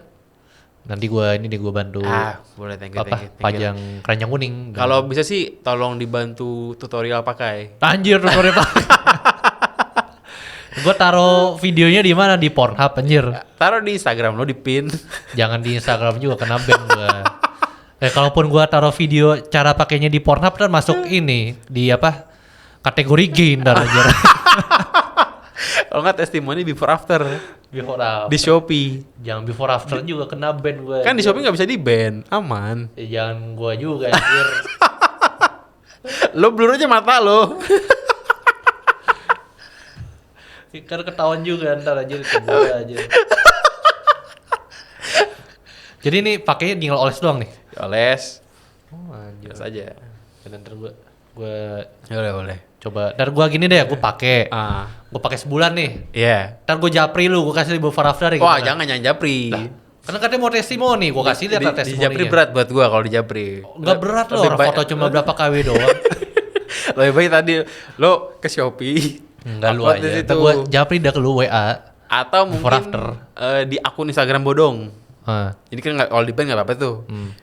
A: Nanti gue bantu
B: Boleh, thank you.
A: pajang keranjang kuning.
B: Kalau bisa sih tolong dibantu tutorial pakai.
A: Anjir tutorial pak. Gue taruh videonya di mana? Di Pornhub anjir.
B: Taruh di Instagram lo, di pin.
A: Jangan di Instagram juga, kena ban gue. Kalaupun gue taruh video cara pakainya di Pornhub kan masuk ini di apa? Kategori gay ntar anjir.
B: Kalau nggak testimoni before after
A: Before after.
B: di Shopee.
A: Jangan before after juga kena ban gue.
B: Kan di Shopee nggak bisa di ban, aman.
A: Jangan gue juga anjir.
B: Lo blur aja mata lo.
A: Kan ketahuan juga ntar anjir gue aja. Jadi ini pakainya tinggal oles doang nih.
B: Oles.
A: Oh anjir.
B: Biasa aja.
A: Dan ntar gue
B: Boleh.
A: coba. Ntar gue gini deh, gue pakai.
B: Ah,
A: Gue pakai sebulan nih.
B: iya.
A: Ntar gue japri lu, gue kasih before after ya.
B: Wah,
A: gimana?
B: jangan japri.
A: Karena katanya mau testimoni, gue kasih lihat
B: Di
A: testimoninya.
B: japri berat buat gua kalau di japri.
A: Nggak berat loh,
B: Lebih
A: orang foto cuma berapa KW doang.
B: Lebih baik tadi lo ke Shopee.
A: Enggak lu
B: upload di
A: aja.
B: situ.
A: Ntar gue japri dah ke lu WA.
B: Atau
A: Before
B: mungkin
A: after.
B: Di akun Instagram bodong.
A: Hah.
B: Ini kan kalau di ban nggak apa-apa tuh.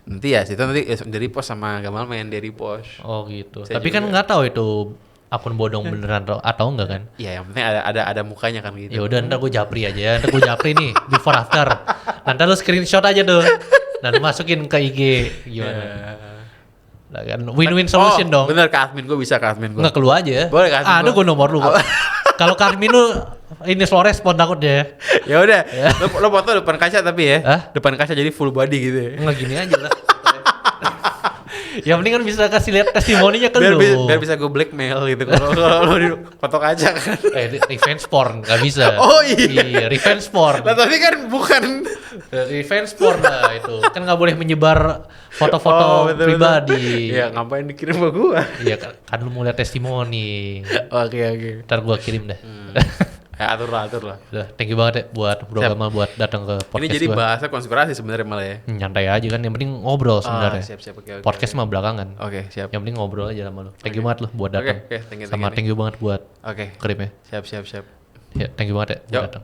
B: Nanti ya situ nanti di repost sama Gamal main di repost.
A: Oh gitu.
B: Bisa
A: Tapi kan
B: juga.
A: nggak tahu itu akun bodong beneran atau enggak kan?
B: Iya, yang penting ada mukanya kan gitu.
A: Ya udah ntar gue japri aja. Ntar gue japri nih before after. Nanti lu screenshot aja tuh. Nanti masukin ke IG gimana? Nah, kan win-win solution dong.
B: Bener, ke admin gue bisa, ke admin gue.
A: Nggak keluar aja.
B: Boleh ke admin
A: Ada
B: gua.
A: gue nomor lu kok. Kalau ke admin lu ini slow respon takutnya.
B: Ya udah, lo foto depan kaca tapi ya.
A: Hah?
B: Depan kaca jadi full body gitu ya.
A: Nggak gini aja lah. Yang penting kan bisa kasih lihat testimoninya ke
B: Biar,
A: lu.
B: biar bisa gue blackmail gitu kalau lo di foto kaca kan.
A: Revenge porn nggak bisa.
B: Oh, iya.
A: Revenge porn.
B: Lah tapi kan bukan.
A: Revenge porn lah itu. Kan nggak boleh menyebar foto-foto
B: betul.
A: pribadi.
B: Ya ngapain dikirim ke gua?
A: Iya kan lu mau lihat testimoni.
B: Oke.
A: Ntar gua kirim deh.
B: Ya, atur lah.
A: Udah, thank you banget ya buat Bro
B: Siap.
A: Gamal buat datang ke podcast
B: Ini jadi
A: gua.
B: bahasa konspirasi sebenarnya malah ya.
A: Nyantai aja kan, yang penting ngobrol sebenarnya.
B: Siap, oke.
A: Podcast mah belakangan.
B: Oke, siap.
A: Yang penting ngobrol aja sama lu. Thank you banget lu buat datang.
B: Oke, thank you,
A: Sama
B: thank you.
A: thank you banget buat
B: Oke.
A: kirimnya.
B: Siap.
A: Ya, thank you banget ya buat
B: Yuk.
A: datang.